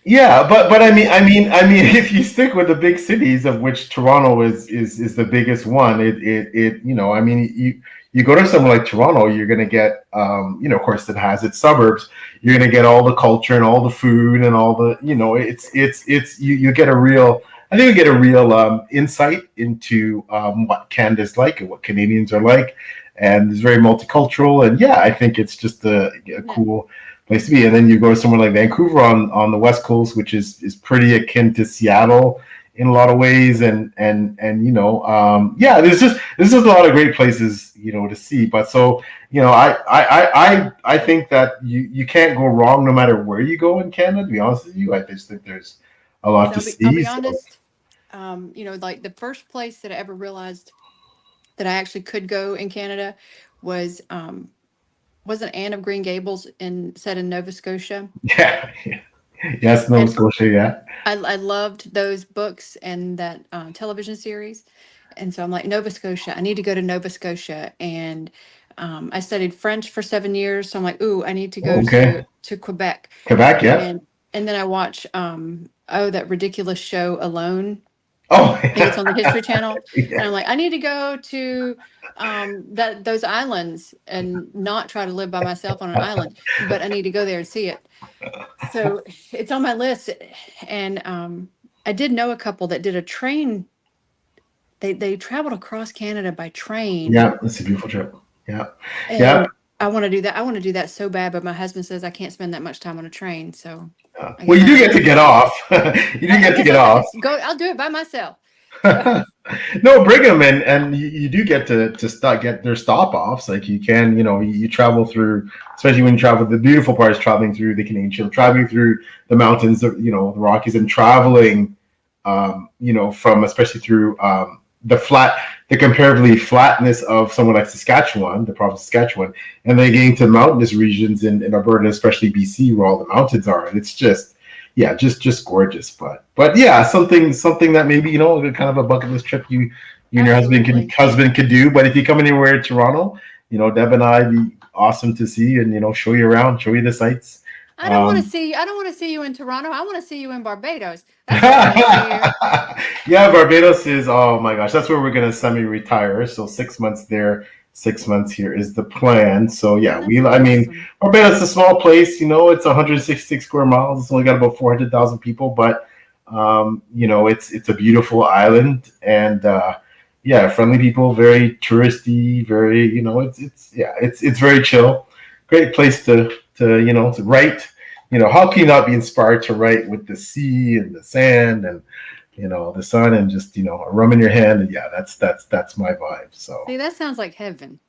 Yeah, but I mean, if you stick with the big cities, of which Toronto is the biggest one, you go to somewhere like Toronto, you're going to get, of course, it has its suburbs. You're going to get all the culture and all the food and all the, you get a real, I think you get a real insight into what Canada's like and what Canadians are like, and it's very multicultural. And yeah, I think it's just a cool place to be. And then you go somewhere like Vancouver on the West Coast, which is pretty akin to Seattle in a lot of ways, there's just a lot of great places to see. But so I think that you can't go wrong no matter where you go in Canada. To be honest with you, I just think there's a lot to see. I'll be honest. Like the first place that I ever realized that I actually could go in Canada was wasn't Anne of Green Gables set in Nova Scotia? Yeah. Yes, Nova Scotia, yeah. I loved those books and that television series. And so I'm like, Nova Scotia, I need to go to Nova Scotia. And I studied French for 7 years. So I'm like, ooh, I need to go to Quebec. Quebec, yeah. And then I watch, that ridiculous show Alone. Oh, I think it's on the History Channel. Yeah. And I'm like, I need to go to those islands and not try to live by myself on an island, but I need to go there and see it. So it's on my list. And I did know a couple that did a train. They traveled across Canada by train. Yeah, it's a beautiful trip. Yeah. And yeah. I want to do that. I want to do that so bad, but my husband says I can't spend that much time on a train. So. Well, you do get to get off. You do get to get off. I'll do it by myself. No, bring them, and you do get to get their stop offs. Like you can, you travel through, especially when you travel. The beautiful part is traveling through the Canadian Shield, traveling through the mountains, the Rockies, and traveling, from especially through the comparatively flatness of somewhere like Saskatchewan, the province of Saskatchewan, and then getting to mountainous regions in Alberta, especially BC, where all the mountains are, and it's just gorgeous. But yeah, something that maybe kind of a bucket list trip you and your husband could do. But if you come anywhere in Toronto, Deb and I, be awesome to see and show you around, show you the sights. I don't want to see you in Toronto. I want to see you in Barbados. Yeah, Barbados is, oh my gosh, that's where we're gonna semi-retire. So 6 months there, 6 months here is the plan. So yeah, Barbados is a small place. It's 166 square miles. It's only got about 400,000 people, but it's a beautiful island, and friendly people, very touristy, very it's very chill. Great place to write. How can you not be inspired to write with the sea and the sand and the sun and just a rum in your hand? And yeah, that's my vibe. So see, that sounds like heaven.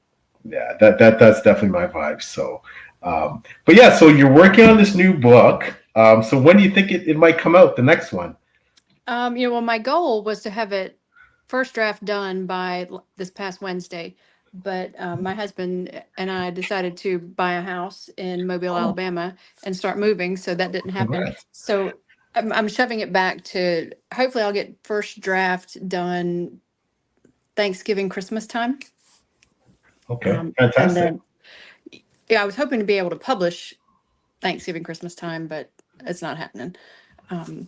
Yeah, that's definitely my vibe. So, but yeah, so you're working on this new book. So when do you think it might come out, the next one? Well, my goal was to have it first draft done by this past Wednesday, but my husband and I decided to buy a house in Mobile, Oh, Alabama, and start moving, so that didn't happen. congrats. So I'm shoving it back to hopefully I'll get first draft done Thanksgiving, Christmas time, Okay, and fantastic. then yeah, I was hoping to be able to publish Thanksgiving, Christmas time, but it's not happening. Um,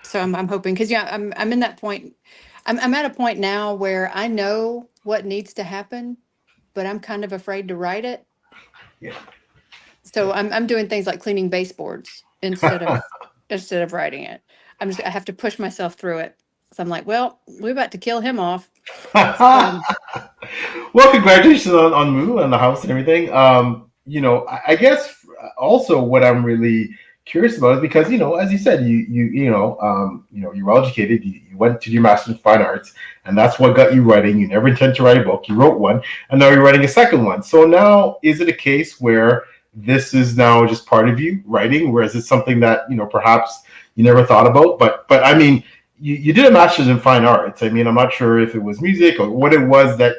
So I'm hoping because yeah, I'm in that point. I'm at a point now where I know what needs to happen, but I'm kind of afraid to write it. Yeah. So I'm doing things like cleaning baseboards instead of writing it. I have to push myself through it. So I'm like, well, we're about to kill him off. So Well, congratulations on moving on the house and everything. I guess also what I'm really curious about is because as you said, you're well educated. You went to your master's in fine arts, and that's what got you writing. You never intended to write a book. You wrote one, and now you're writing a second one. So now, is it a case where this is now just part of you writing, whereas it's something that perhaps you never thought about? But I mean, you did a master's in fine arts. I mean, I'm not sure if it was music or what it was that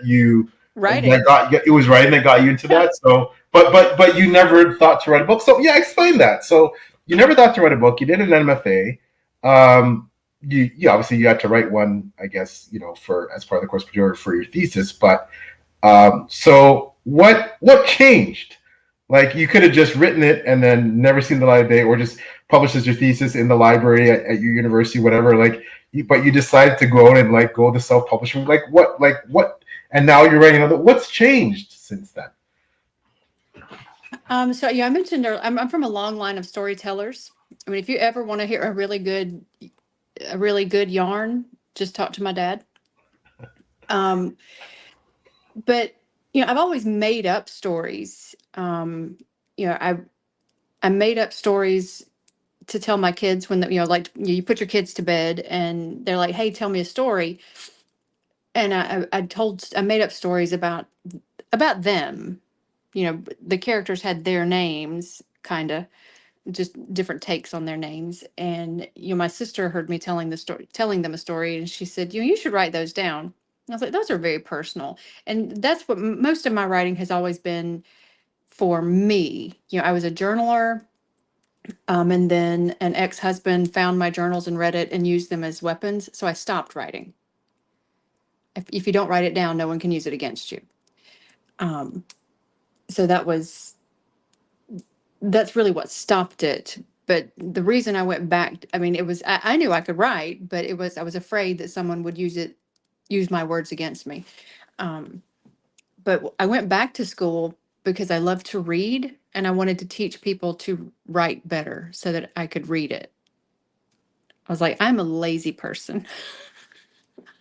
writing. got it was writing that got you into Yeah. that. So, but you never thought to write a book. So yeah, explain that. So you never thought to write a book. You did an MFA. You obviously you had to write one, I guess, for as part of the course for your thesis. But so what changed? Like you could have just written it and then never seen the light of day, or just published as your thesis in the library at your university, whatever. But you decided to go out and like go the self publishing. What? And now you're writing another. What's changed since then? So yeah, I mentioned earlier, I'm from a long line of storytellers. I mean, if you ever want to hear a really good yarn, just talk to my dad. Um, but I've always made up stories. You know, I made up stories to tell my kids when like you put your kids to bed and they're like, "Hey, tell me a story," and I made up stories about them. The characters had their names, kind of just different takes on their names. And my sister heard me telling them a story, and she said, "You should write those down." And I was like, "Those are very personal," and that's what most of my writing has always been for me. I was a journaler, and then an ex-husband found my journals and read it and used them as weapons, so I stopped writing. If you don't write it down, no one can use it against you. Um, so that's really what stopped it. But the reason I went back, I mean, I knew I could write, but I was afraid that someone would use my words against me. Um, but I went back to school because I love to read and I wanted to teach people to write better so that I could read it. I was like, I'm a lazy person.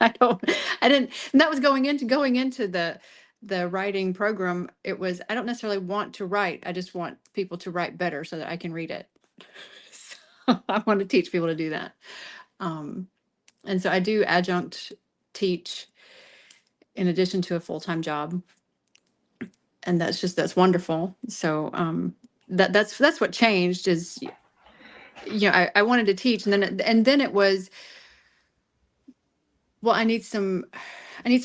I don't, I didn't, and that was going into the writing program. It was, I don't necessarily want to write. I just want people to write better so that I can read it. So I want to teach people to do that. Um, and so I do adjunct teach in addition to a full-time job. And that's wonderful. So that's what changed is, I wanted to teach, and then it was, well, I need some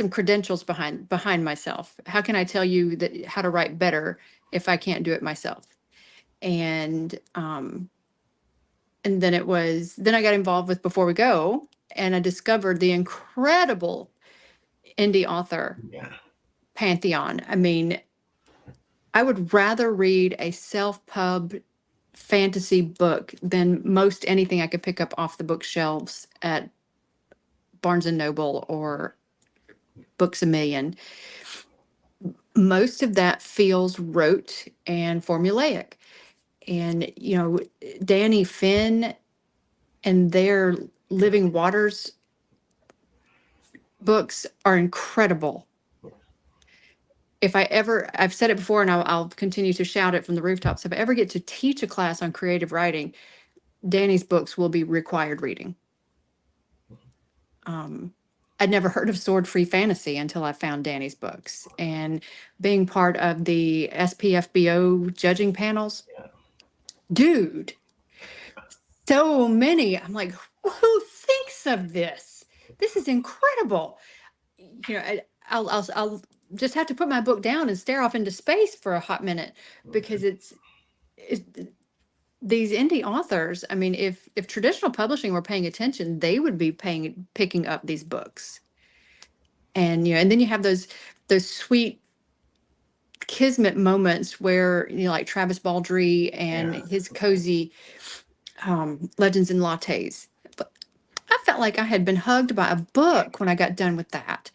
credentials behind myself. How can I tell you that how to write better if I can't do it myself? And then I got involved with Before We Go, and I discovered the incredible indie author Yeah. pantheon. I mean, I would rather read a self-pub fantasy book than most anything I could pick up off the bookshelves at Barnes and Noble or Books a Million. Most of that feels rote and formulaic. And, Danny Finn and their Living Waters books are incredible. I've said it before and I'll continue to shout it from the rooftops. If I ever get to teach a class on creative writing, Danny's books will be required reading. Um, I'd never heard of Sword Free Fantasy until I found Danny's books. And being part of the SPFBO judging panels, dude, so many. I'm like, who thinks of this? This is incredible. You know, I'll just have to put my book down and stare off into space for a hot minute because it's these indie authors. I mean, if traditional publishing were paying attention, they would be picking up these books. And and then you have those sweet kismet moments where like Travis Baldree and his cozy Legends and Lattes. But I felt like I had been hugged by a book when I got done with that.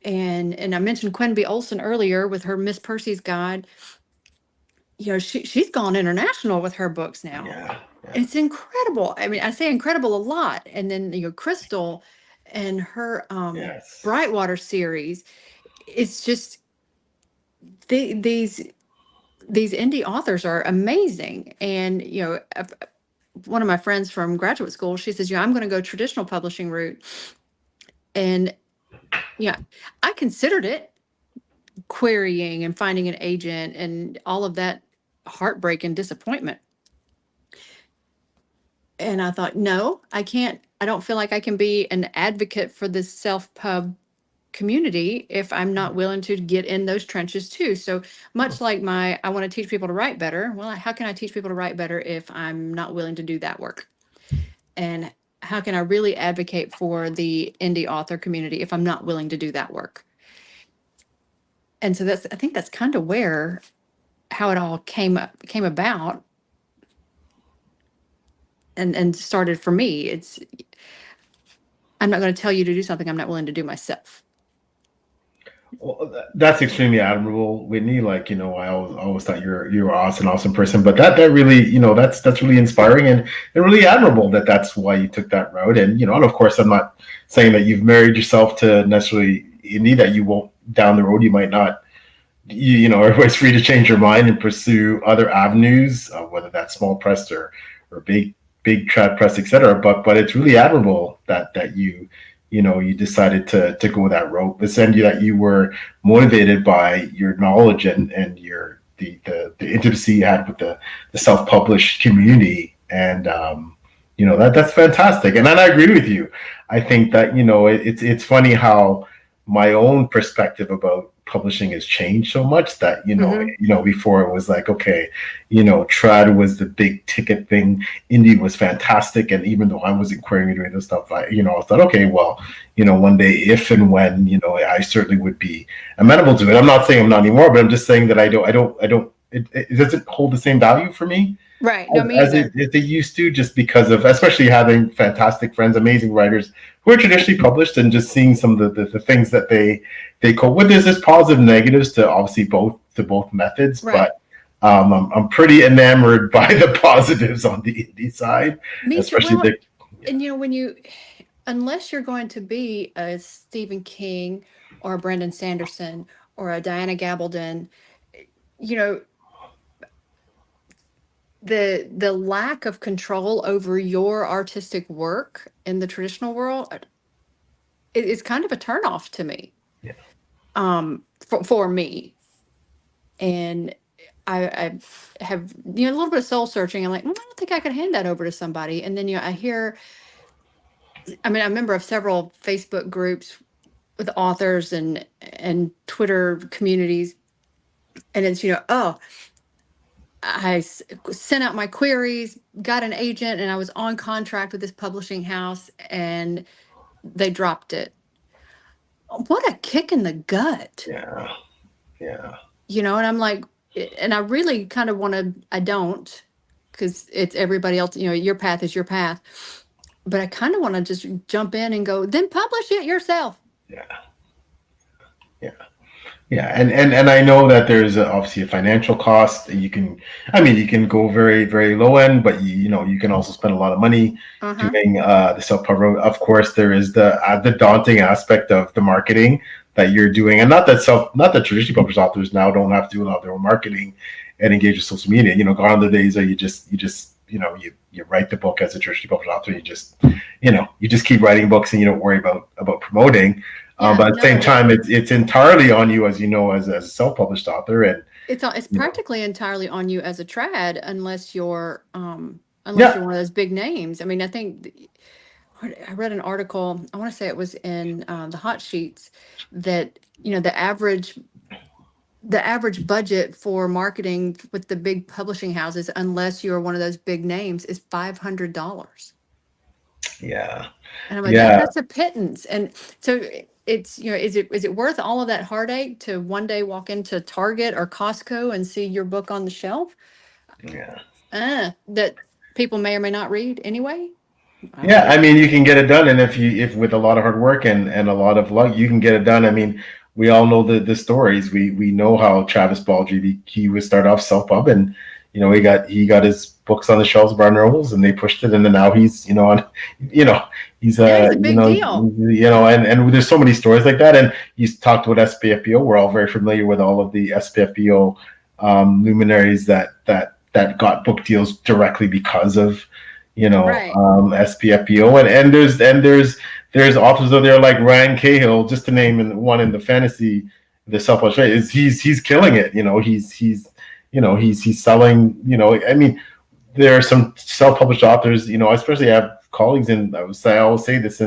And I mentioned Quenby Olson earlier with her Miss Percy's Guide. She's gone international with her books now. Yeah. It's incredible. I mean, I say incredible a lot. And then Crystal and her Brightwater series. It's just these indie authors are amazing. And one of my friends from graduate school, she says, I'm going to go traditional publishing route. And I considered it, querying and finding an agent and all of that heartbreak and disappointment. And I thought, no, I can't. I don't feel like I can be an advocate for this self-pub community if I'm not willing to get in those trenches too. So much like I want to teach people to write better. Well, how can I teach people to write better if I'm not willing to do that work? And how can I really advocate for the indie author community if I'm not willing to do that work? And so I think that's kind of how it all came about and started for me. I'm not going to tell you to do something I'm not willing to do myself. Well, that's extremely admirable, Whitney. Like, I always thought you're an awesome person, but that really, that's really inspiring and really admirable that's why you took that route. And, and of course, I'm not saying that you've married yourself to necessarily indie, that you won't down the road, you might not, everybody's free to change your mind and pursue other avenues, whether that's small press or big trad press, etc. But it's really admirable that you decided to go that route. But that you were motivated by your knowledge and the intimacy you had with the self-published community. And that's fantastic. And I agree with you. I think that it's funny how my own perspective about publishing has changed so much that before it was like, okay, trad was the big ticket thing, indie was fantastic, and even though I wasn't querying doing this stuff, I thought, okay, well, one day, if and when, I certainly would be amenable to it. I'm not saying I'm not anymore, but I'm just saying that I don't it doesn't hold the same value for me, right? No, me as either. it used to, just because of, especially having fantastic friends, amazing writers who are traditionally published, and just seeing some of the things that they cope with. There's positive negatives to obviously both methods, right. But I'm pretty enamored by the positives on the indie side, me especially too. And unless you're going to be a Stephen King or a Brandon Sanderson or a Diana Gabaldon, the lack of control over your artistic work in the traditional world is kind of a turnoff to me. Yeah. For me, and I have a little bit of soul searching. I'm like, I don't think I could hand that over to somebody. And then I hear, I'm a member of several Facebook groups with authors and Twitter communities, and it's I sent out my queries, got an agent, and I was on contract with this publishing house, and they dropped it. What a kick in the gut. Yeah. And I'm like, and I really kind of I don't, because it's everybody else, your path is your path. But I kind of want to just jump in and go, then publish it yourself. Yeah, and I know that there's obviously a financial cost. You can go very, very low end, but you can also spend a lot of money doing the self-pub road. Of course, there is the daunting aspect of the marketing that you're doing, and not that traditionally published authors now don't have to do a lot of their own marketing and engage with social media. Gone are the days where you write the book as a traditionally published author. You just keep writing books and you don't worry about promoting. Yeah, But at the same no, time, it's entirely on you, as you know, as a self-published author, and it's you know, practically entirely on you as a trad, unless yeah, you're one of those big names. I mean, I think I read an article, I want to say it was in the hot sheets, that the average budget for marketing with the big publishing houses, unless you're one of those big names, is $500. yeah, And I'm like, yeah, that's a pittance. And so it's, is it worth all of that heartache to one day walk into Target or Costco and see your book on the shelf yeah. that people may or may not read anyway? I don't Yeah, know. I mean, you can get it done, and if with a lot of hard work and a lot of luck, you can get it done. I mean, we all know the stories. We know how Travis Baldry, he would start off self pub, and he got his books on the shelves of Barnes and Nobles, and they pushed it, and then now he's on, you know he's Yeah, he's a big deal. and there's so many stories like that. And you talked about SPFBO. We're all very familiar with all of the SPFBO luminaries that got book deals directly because of Right. SPFBO, and there's authors out there like Ryan Cahill, just to name one in the fantasy, the self-published trade. Is he's killing it. He's selling. I mean, there are some self-published authors. Especially I have colleagues in. I always say this,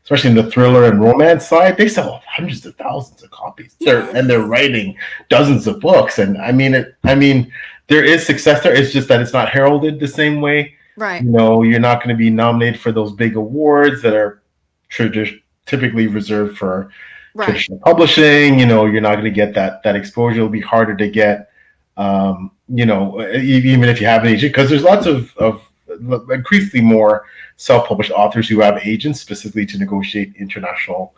especially in the thriller and romance side, they sell hundreds of thousands of copies. They're Yes. writing dozens of books, and there is success there. It's just that it's not heralded the same way. Right. You're not going to be nominated for those big awards that are typically reserved for Right. traditional publishing. You're not going to get that exposure. It'll be harder to get, even if you have an agent, because there's lots of increasingly more self-published authors who have agents specifically to negotiate international,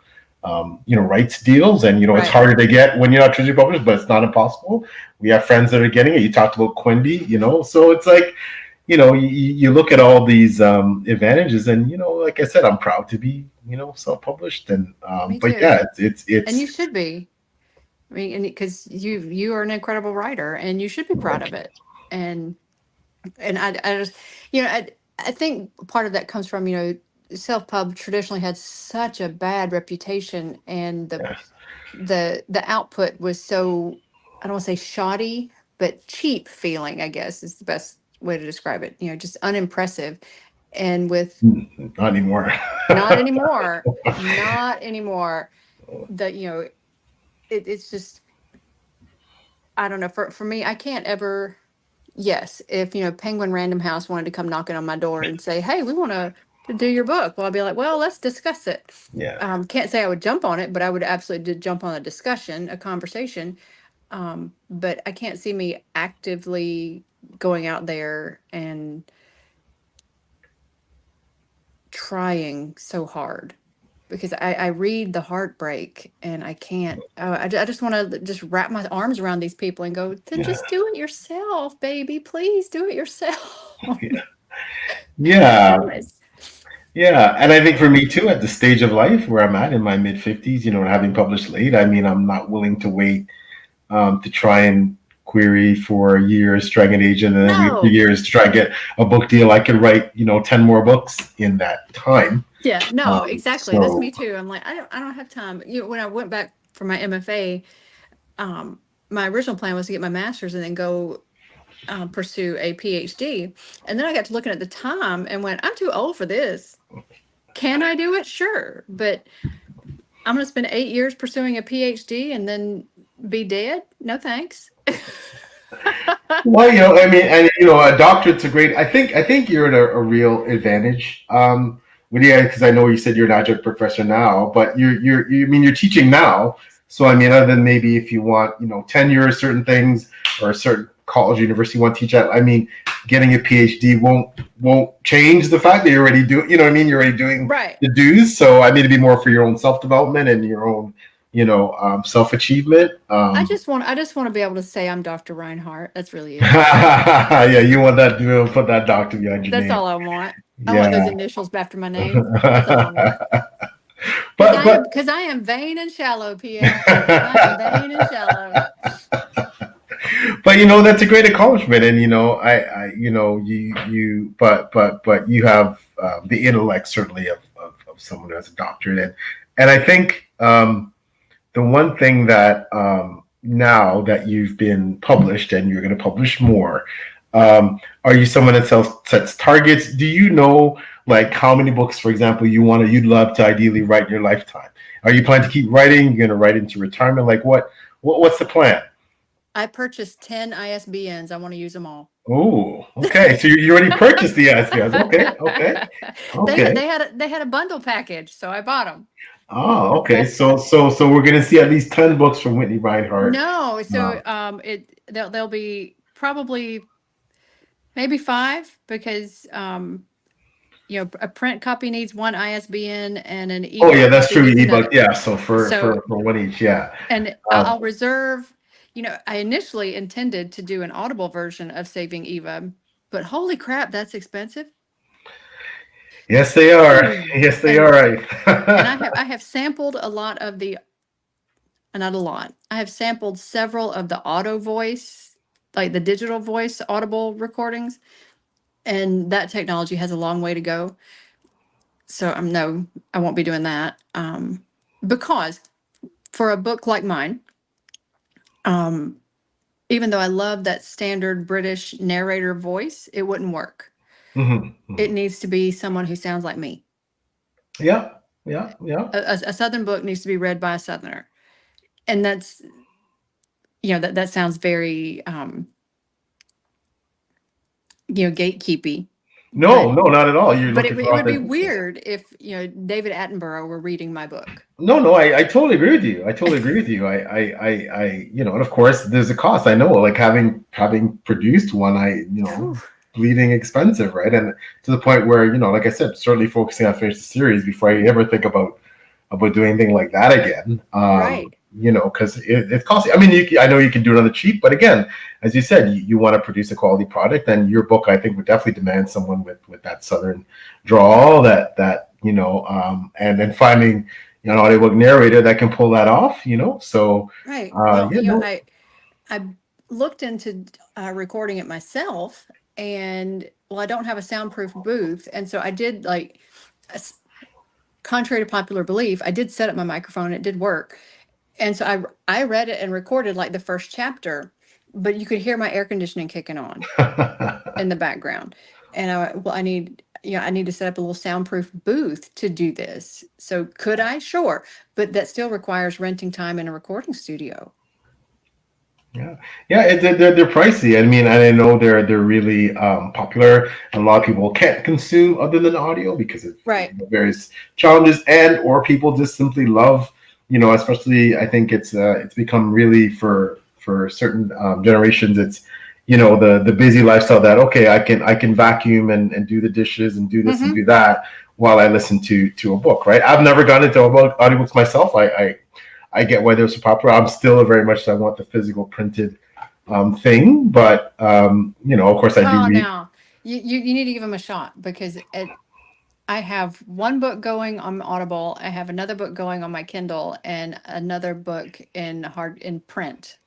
rights deals. And, Right. it's harder to get when you're not traditionally published, but it's not impossible. We have friends that are getting it. You talked about Quimby, so it's like, you look at all these advantages, and like I said, I'm proud to be self-published, and Me but too. yeah, it's And you should be. I mean, and because you are an incredible writer, and you should be proud of it. And I just, I think part of that comes from, self-pub traditionally had such a bad reputation, and yeah, the output was so, I don't want to say shoddy, but cheap feeling, I guess is the best way to describe it. Just unimpressive. And with not anymore. not anymore, not anymore. That it's just, I don't know. For me, I can't ever. Yes, if Penguin Random House wanted to come knocking on my door and say, "Hey, we want to do your book," well, I'd be like, "Well, let's discuss it." Yeah, Can't say I would jump on it, but I would absolutely jump on a discussion, a conversation. But I can't see me actively going out there and trying so hard, because I read the heartbreak, and I can't. I just want to just wrap my arms around these people and go, then yeah, just do it yourself, baby. Please do it yourself. yeah, My yeah, goodness. yeah. And I think for me too, at the stage of life where I'm at in my mid 50s, having published late, I mean, I'm not willing to wait to try and query for years, try and get an agent, and then wait for No. years to try and get a book deal. I could write, 10 more books in that time. Yeah, no, exactly. That's So me too. I'm like, I don't have time. When I went back for my MFA, my original plan was to get my master's and then go pursue a PhD. And then I got to looking at the time and went, I'm too old for this. Can I do it? Sure. But I'm going to spend 8 years pursuing a PhD and then be dead? No, thanks. well, I mean, and a doctorate's a great. I think you're at a real advantage. Because I know you said you're an adjunct professor now, but you're teaching now. So I mean, other than maybe if you want, tenure, certain things, or a certain college, university you want to teach at, I mean, getting a PhD won't change the fact that you're already doing. You know what I mean? You're already doing Right. the dues. So I mean, it'd be more for your own self development and your own, self achievement. I just want to be able to say I'm Dr. Reinhardt. That's really it. Yeah, you want that to put that doctor behind your That's name. all I want. I want Yeah. those initials after my name. That's all I want. but Because I am vain and shallow, Pierre. I am vain and shallow. but that's a great accomplishment, and I but you have the intellect certainly of someone who has a doctorate, And I think the one thing that now that you've been published and you're going to publish more, are you someone that sets targets? Do you know like how many books, for example, you'd love to ideally write in your lifetime? Are you planning to keep writing? You're going to write into retirement? Like what's the plan? I purchased 10 ISBNs. I want to use them all. Oh, okay. So you already purchased the ISBNs. Okay, okay, okay. They had a bundle package, so I bought them. Oh, okay. So we're gonna see at least 10 books from Whitney Reinhardt. No, so they'll be probably maybe 5 because a print copy needs 1 ISBN and an ebook. Oh yeah, that's copy true. needs Ebook, another. yeah. So for one each, yeah. And I'll reserve. I initially intended to do an Audible version of Saving Eva, but holy crap, that's expensive. Yes, they are. Yes, they are. Right. And I have sampled a lot of the, not a lot. I have sampled several of the auto voice, like the digital voice Audible recordings, and that technology has a long way to go. So I won't be doing that. Because for a book like mine, even though I love that standard British narrator voice, it wouldn't work. Mm-hmm. It needs to be someone who sounds like me. Yeah, yeah, yeah. A Southern book needs to be read by a Southerner, and that's that sounds very gatekeepy. No, not at all. But it would be weird if David Attenborough were reading my book. No, I totally agree with you. I totally agree with you. And of course there's a cost. I know, like having produced one, bleeding expensive, right? And to the point where, like I said, certainly focusing on finish the series before I ever think about doing anything like that again. Right. Because it costs. I mean, I know you can do it on the cheap, but again, as you said, you want to produce a quality product, and your book, I think, would definitely demand someone with that Southern drawl, that and then finding an audiobook narrator that can pull that off. So right. I looked into recording it myself, and I don't have a soundproof booth, and so I did contrary to popular belief, I did set up my microphone. It did work. And so I read it and recorded like the first chapter, but you could hear my air conditioning kicking on in the background. And I need to set up a little soundproof booth to do this. So could I? Sure. But that still requires renting time in a recording studio. Yeah, they're pricey. I mean, and I know they're really popular. A lot of people can't consume other than audio because of various challenges, and or people just simply love. Especially I think it's become really for certain generations. It's the busy lifestyle that I can vacuum and do the dishes and do this and do that while I listen to a book. Right. I've never gone into audiobooks myself. I get why they're so popular. I'm still very much I want the physical printed thing, but of course I do read. Now you need to give them a shot because I have one book going on Audible. I have another book going on my Kindle and another book in print.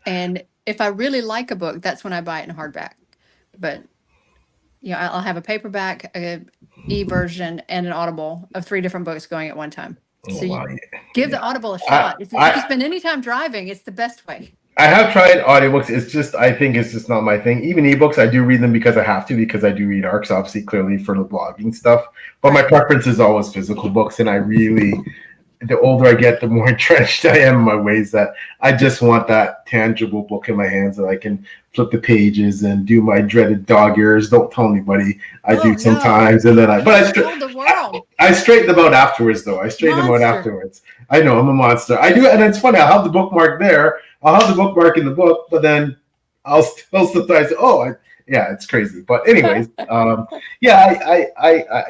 And if I really like a book, that's when I buy it in hardback. But I'll have a paperback, a e-version, and an Audible of 3 different books going at one time. So give the Audible a shot. If you spend any time driving, it's the best way. I have tried audiobooks. I think it's just not my thing. Even ebooks, I do read them because I have to, because I do read ARCs, obviously, clearly for the blogging stuff. But my preference is always physical books. And the older I get, the more entrenched I am in my ways that I just want that tangible book in my hands that I can flip the pages and do my dreaded dog ears. Don't tell anybody. I do sometimes. And then I straighten them out afterwards, though. I know I'm a monster. I do. And it's funny. I'll have the bookmark there. I'll have the bookmark in the book, but then I'll still sometimes it's crazy. But anyways, I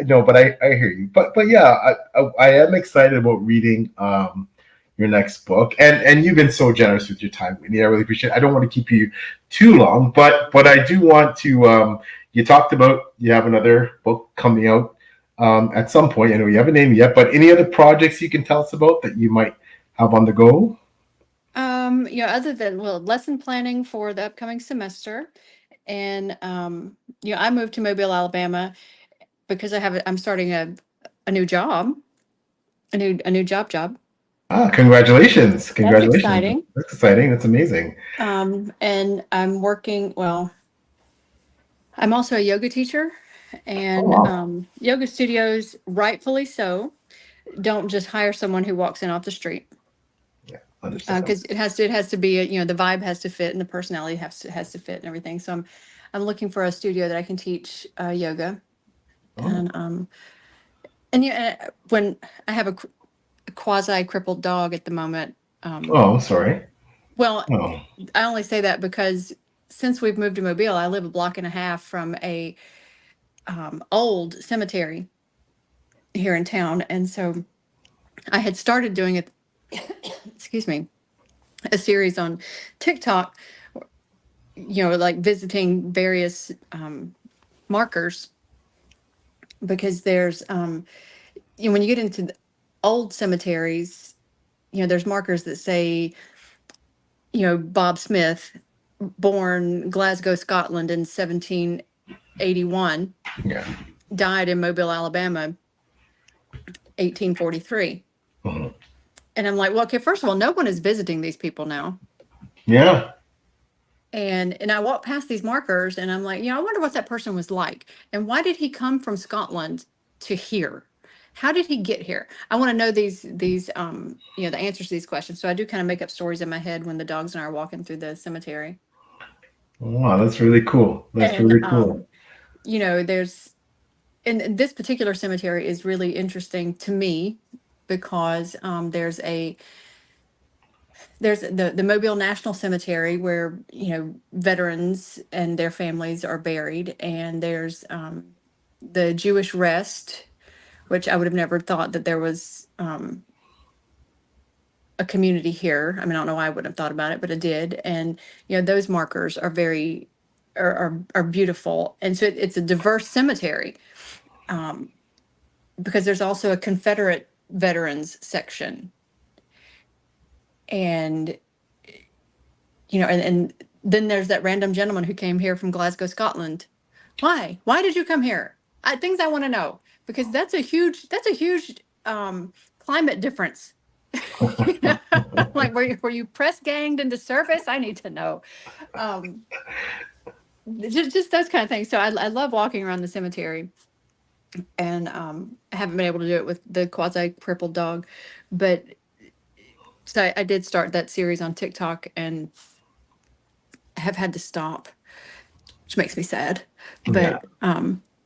know, but I hear you. But yeah, I am excited about reading your next book, and you've been so generous with your time, Whitney. I really appreciate it. I don't want to keep you too long, but I do want to. You talked about you have another book coming out at some point. I know you haven't named yet, but any other projects you can tell us about that you might have on the go? Other than lesson planning for the upcoming semester, and I moved to Mobile, Alabama, because I'm starting a new job, a new job. Ah, congratulations. That's Congratulations. exciting. That's exciting. That's amazing. And I'm working, well, I'm also a yoga teacher, Oh, and wow. yoga studios, rightfully so, don't just hire someone who walks in off the street, Understandable. because it has to be the vibe has to fit and the personality has to fit and everything. So I'm looking for a studio that I can teach yoga, Oh, and when I have a quasi crippled dog at the moment. oh, I'm sorry. Well, Oh, I only say that because since we've moved to Mobile, I live a block and a half from a old cemetery here in town, and so I had started doing it. Excuse me, a series on TikTok, like visiting various markers, because there's when you get into the old cemeteries, there's markers that say, Bob Smith, born Glasgow, Scotland in 1781, yeah. died in Mobile, Alabama, 1843. Mhm. And I'm like, well, okay, first of all, no one is visiting these people now. Yeah. And I walk past these markers and I'm like, I wonder what that person was like. And why did he come from Scotland to here? How did he get here? I want to know these the answers to these questions. So I do kind of make up stories in my head when the dogs and I are walking through the cemetery. Wow, that's really cool. That's And really cool. there's and this particular cemetery is really interesting to me because there's the Mobile National Cemetery where veterans and their families are buried, and there's the Jewish Rest, which I would have never thought that there was a community here. I mean, I don't know why I wouldn't have thought about it, but it did. And those markers are very are beautiful, and so it's a diverse cemetery, because there's also a Confederate veterans section, and and then there's that random gentleman who came here from Glasgow, Scotland. Why did you come here? Things I want to know, because that's a huge climate difference. Like, were you press ganged into service? I need to know. Um, just those kind of things. So I love walking around the cemetery, and I haven't been able to do it with the quasi crippled dog, but so I did start that series on TikTok and have had to stop, which makes me sad. Yeah. But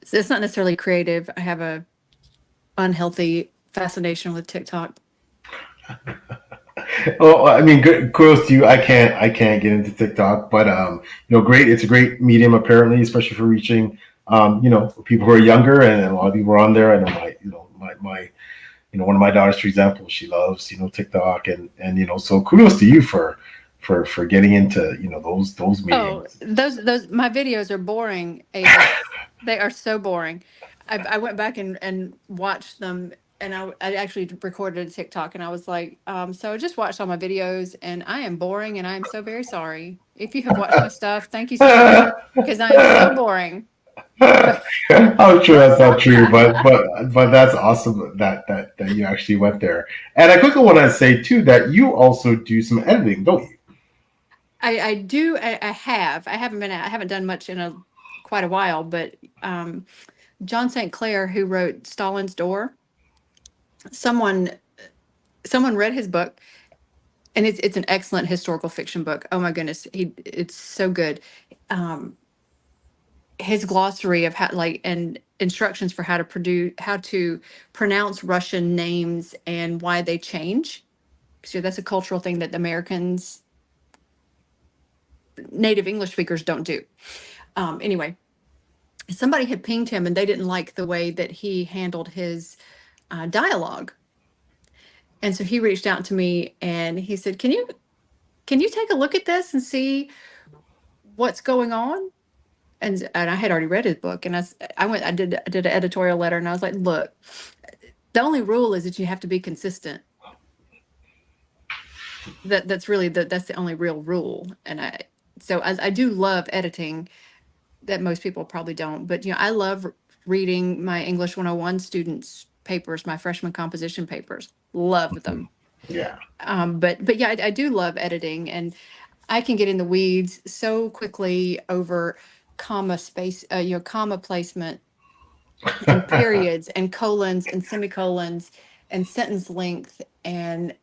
so it's not necessarily creative. I have a unhealthy fascination with TikTok. Well, I mean, good kudos to you. I can't get into TikTok, but great. It's a great medium apparently, especially for reaching people who are younger, and a lot of people are on there. I know my one of my daughters, for example, she loves TikTok, and so kudos to you for getting into those Oh, mediums. those my videos are boring, Ava. They are so boring. I went back and watched them, and I actually recorded a TikTok, and I was like, so I just watched all my videos, and I am boring, and I am so very sorry. If you have watched my stuff, thank you so much, because I am so boring. But I'm sure that's not true, but that's awesome that you actually went there. And I quickly want to say too that you also do some editing, don't you? I do. I haven't done much in quite a while, but John St. Clair, who wrote Stalin's Door, someone someone read his book, and it's an excellent historical fiction book. Oh my goodness, it's so good. Um, his glossary of how, like, and instructions for how to pronounce Russian names and why they change. So that's a cultural thing that Americans, native English speakers, don't do. Anyway, somebody had pinged him, and they didn't like the way that he handled his dialogue, and so he reached out to me and he said, "Can you take a look at this and see what's going on?" And I had already read his book, and I did an editorial letter, and I was like, "Look, the only rule is that you have to be consistent. That's the only real rule." And I do love editing, that most people probably don't, but I love reading my English 101 students papers, my freshman composition papers. Love them. Yeah. But yeah, I do love editing, and I can get in the weeds so quickly over comma placement and periods and colons and semicolons and sentence length, and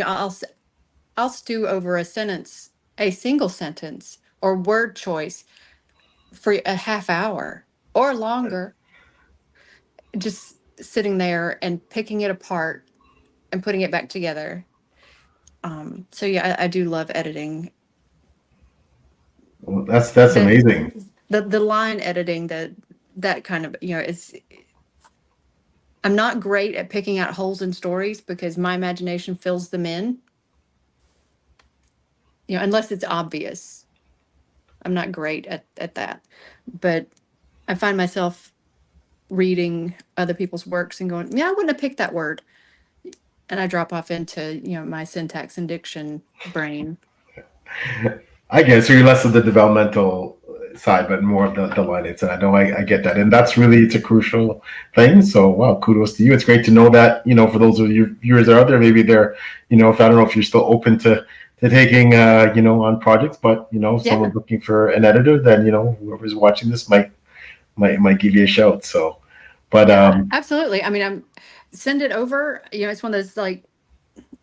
I'll stew over a single sentence or word choice for a half hour or longer, just sitting there and picking it apart and putting it back together. So yeah, I do love editing. Well, that's amazing. The line editing, that kind of, I'm not great at picking out holes in stories because my imagination fills them in. Unless it's obvious. I'm not great at that. But I find myself reading other people's works and going, yeah, I wouldn't have picked that word. And I drop off into, my syntax and diction brain. I guess so you're less of the developmental side, but more of the line. And I know I get that. And that's really, it's a crucial thing. So, wow, kudos to you. It's great to know that, for those of your viewers that are out there, maybe they're, if I don't know if you're still open to taking, on projects, but, someone's looking for an editor, then, whoever's watching this might give you a shout. So, but, absolutely. I mean, send it over. It's one of those, like,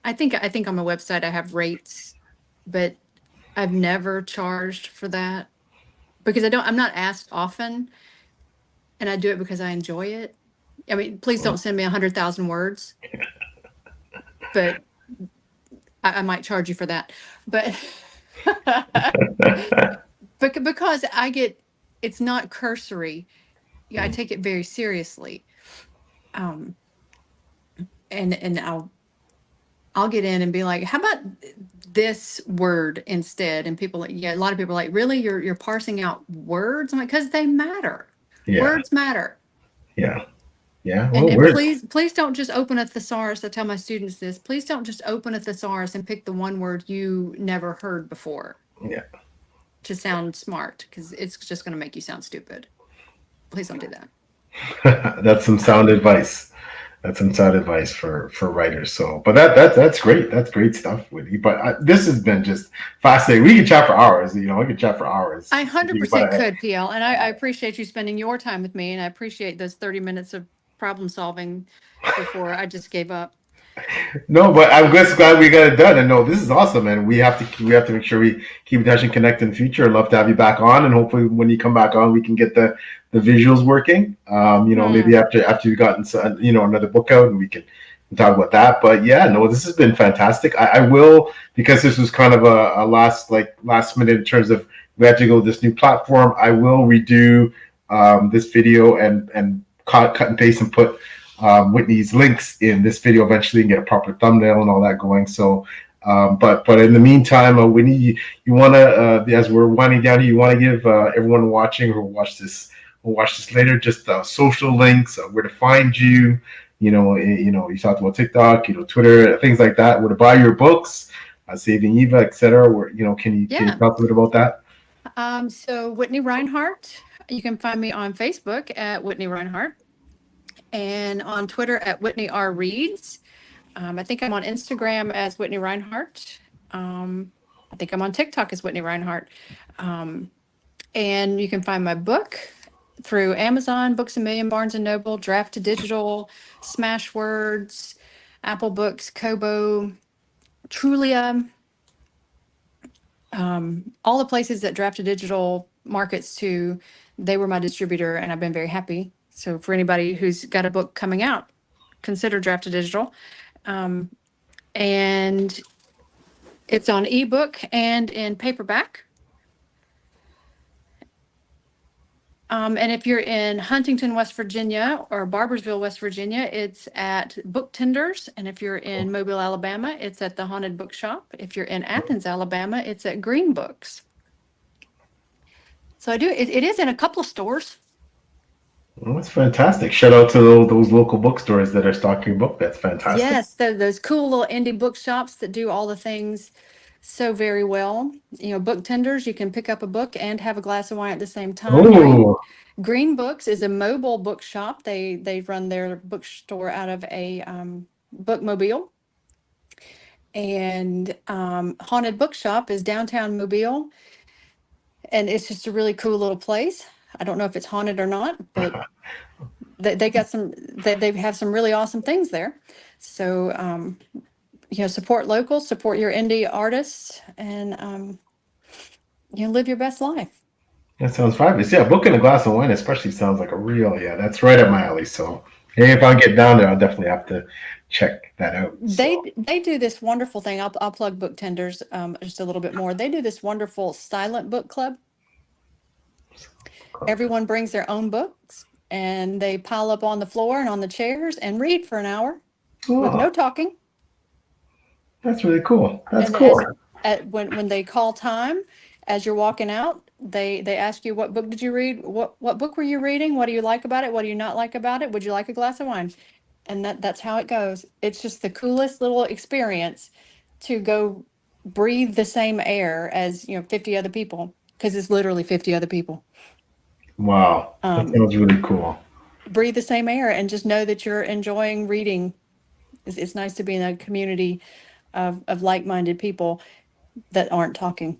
I think on my website I have rates, but I've never charged for that because I'm not asked often, and I do it because I enjoy it. I mean, please don't send me 100,000 words, but I might charge you for that. But because it's not cursory. Yeah, I take it very seriously. And I'll get in and be like, how about this word instead? And people, a lot of people are like, really, you're parsing out words? I'm like, because they matter. Yeah. Words matter. Yeah. Yeah. Well, and please don't just open a thesaurus. I tell my students this. Please don't just open a thesaurus and pick the one word you never heard before. Yeah. To sound smart, because it's just going to make you sound stupid. Please don't do that. That's some sound advice. That's some sound advice for writers. So, but that's great. That's great stuff, Whitney. But this has been just fascinating. We could chat for hours. We could chat for hours. I 100% could, PL. And I appreciate you spending your time with me, and I appreciate those 30 minutes of problem solving before I just gave up. No, but I'm just glad we got it done. And no, this is awesome, and we have to make sure we keep in touch and connect in the future. I'd love to have you back on, and hopefully when you come back on, we can get the visuals working. Maybe after you've gotten another book out, and we can talk about that. But yeah, no, this has been fantastic. I will, because this was kind of a last minute in terms of we had to go to this new platform. I will redo this video and cut and paste and put Whitney's links in this video eventually and get a proper thumbnail and all that going. So, but in the meantime, Whitney, you want to, as we're winding down here, you want to give everyone watching who will watch this later, just social links, where to find you. You talked about TikTok, Twitter, things like that. Where to buy your books, Saving Eva, etc. Where can you talk a bit about that? So Whitney REINHART, you can find me on Facebook at Whitney REINHART. And on Twitter at Whitney R. Reads. I think I'm on Instagram as Whitney REINHART. I think I'm on TikTok as Whitney REINHART. And you can find my book through Amazon, Books A Million, Barnes & Noble, Draft to Digital, Smashwords, Apple Books, Kobo, Trulia. All the places that Draft to Digital markets to, they were my distributor, and I've been very happy. So for anybody who's got a book coming out, consider Draft to Digital. And it's on ebook and in paperback. And if you're in Huntington, West Virginia, or Barboursville, West Virginia, it's at Book Tenders. And if you're in Mobile, Alabama, it's at the Haunted Bookshop. If you're in Athens, Alabama, it's at Green Books. So it is in a couple of stores. Well, that's fantastic. Shout out to those local bookstores that are stocking your book. That's fantastic. Yes, those cool little indie bookshops that do all the things so very well. Book tenders, you can pick up a book and have a glass of wine at the same time. Oh, Green Books is a mobile bookshop. They run their bookstore out of a bookmobile. And Haunted Bookshop is downtown Mobile, and it's just a really cool little place. I don't know if it's haunted or not, but they got they have some really awesome things there. So support local, support your indie artists, and live your best life. that sounds fabulous. Yeah, booking a glass of wine especially sounds like a real, yeah, that's right up my alley. So hey, if I get down there, I'll definitely have to check that out. They do this wonderful thing. I'll plug Book Tenders just a little bit more. They do this wonderful silent book club. Everyone brings their own books, and they pile up on the floor and on the chairs and read for an hour with no talking. That's really cool. That's And cool. when they call time, as you're walking out, they ask you, what book did you read? What book were you reading? What do you like about it? What do you not like about it? Would you like a glass of wine? And that's how it goes. It's just the coolest little experience to go breathe the same air as 50 other people, because it's literally 50 other people. Wow, that sounds really cool. Breathe the same air and just know that you're enjoying reading. It's nice to be in a community of like-minded people that aren't talking.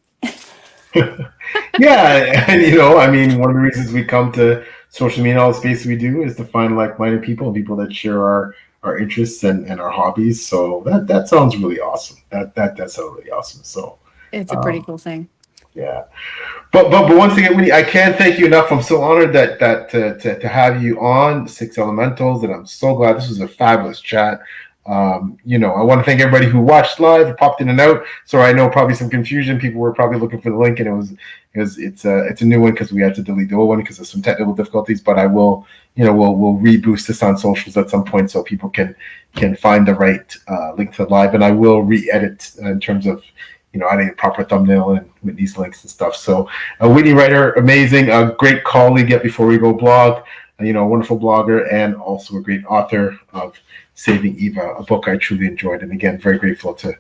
Yeah, and I mean, one of the reasons we come to social media, all the space we do, is to find like-minded people and people that share our interests and our hobbies. So that sounds really awesome. That sounds really awesome. So It's a pretty cool thing. yeah, but once again, Whitney, I can't thank you enough. I'm so honored that to have you on Six Elementals, and I'm so glad this was a fabulous chat. I want to thank everybody who watched live, popped in and out. So I know probably some confusion. People were probably looking for the link, and it's a new one because we had to delete the old one because of some technical difficulties. But I will, we'll reboost this on socials at some point so people can find the right link to the live, and I will re-edit in terms of adding a proper thumbnail and with these links and stuff. So Whitney Writer, amazing, a great colleague at BeforeWeGo blog, a wonderful blogger, and also a great author of Saving Eva, a book I truly enjoyed, and again, very grateful to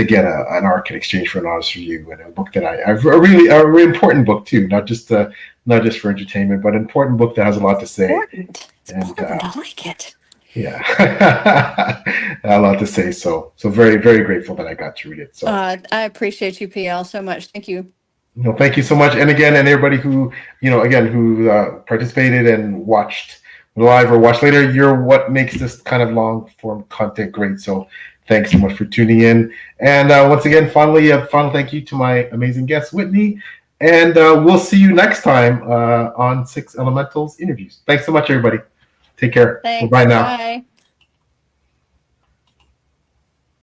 get an ARC in exchange for an honest review, and a book that a really important book too, not just for entertainment, but an important book that has a lot to say. It's important. I like it. Yeah, a lot to say. So very, very grateful that I got to read it. So I appreciate you, PL, so much. Thank you. Thank you so much. And again, and everybody who participated and watched live or watch later, you're what makes this kind of long form content great. So thanks so much for tuning in. And once again, finally, a final thank you to my amazing guest, Whitney. And we'll see you next time on Six Elementals Interviews. Thanks so much, everybody. Take care. Thanks. Bye now. Bye.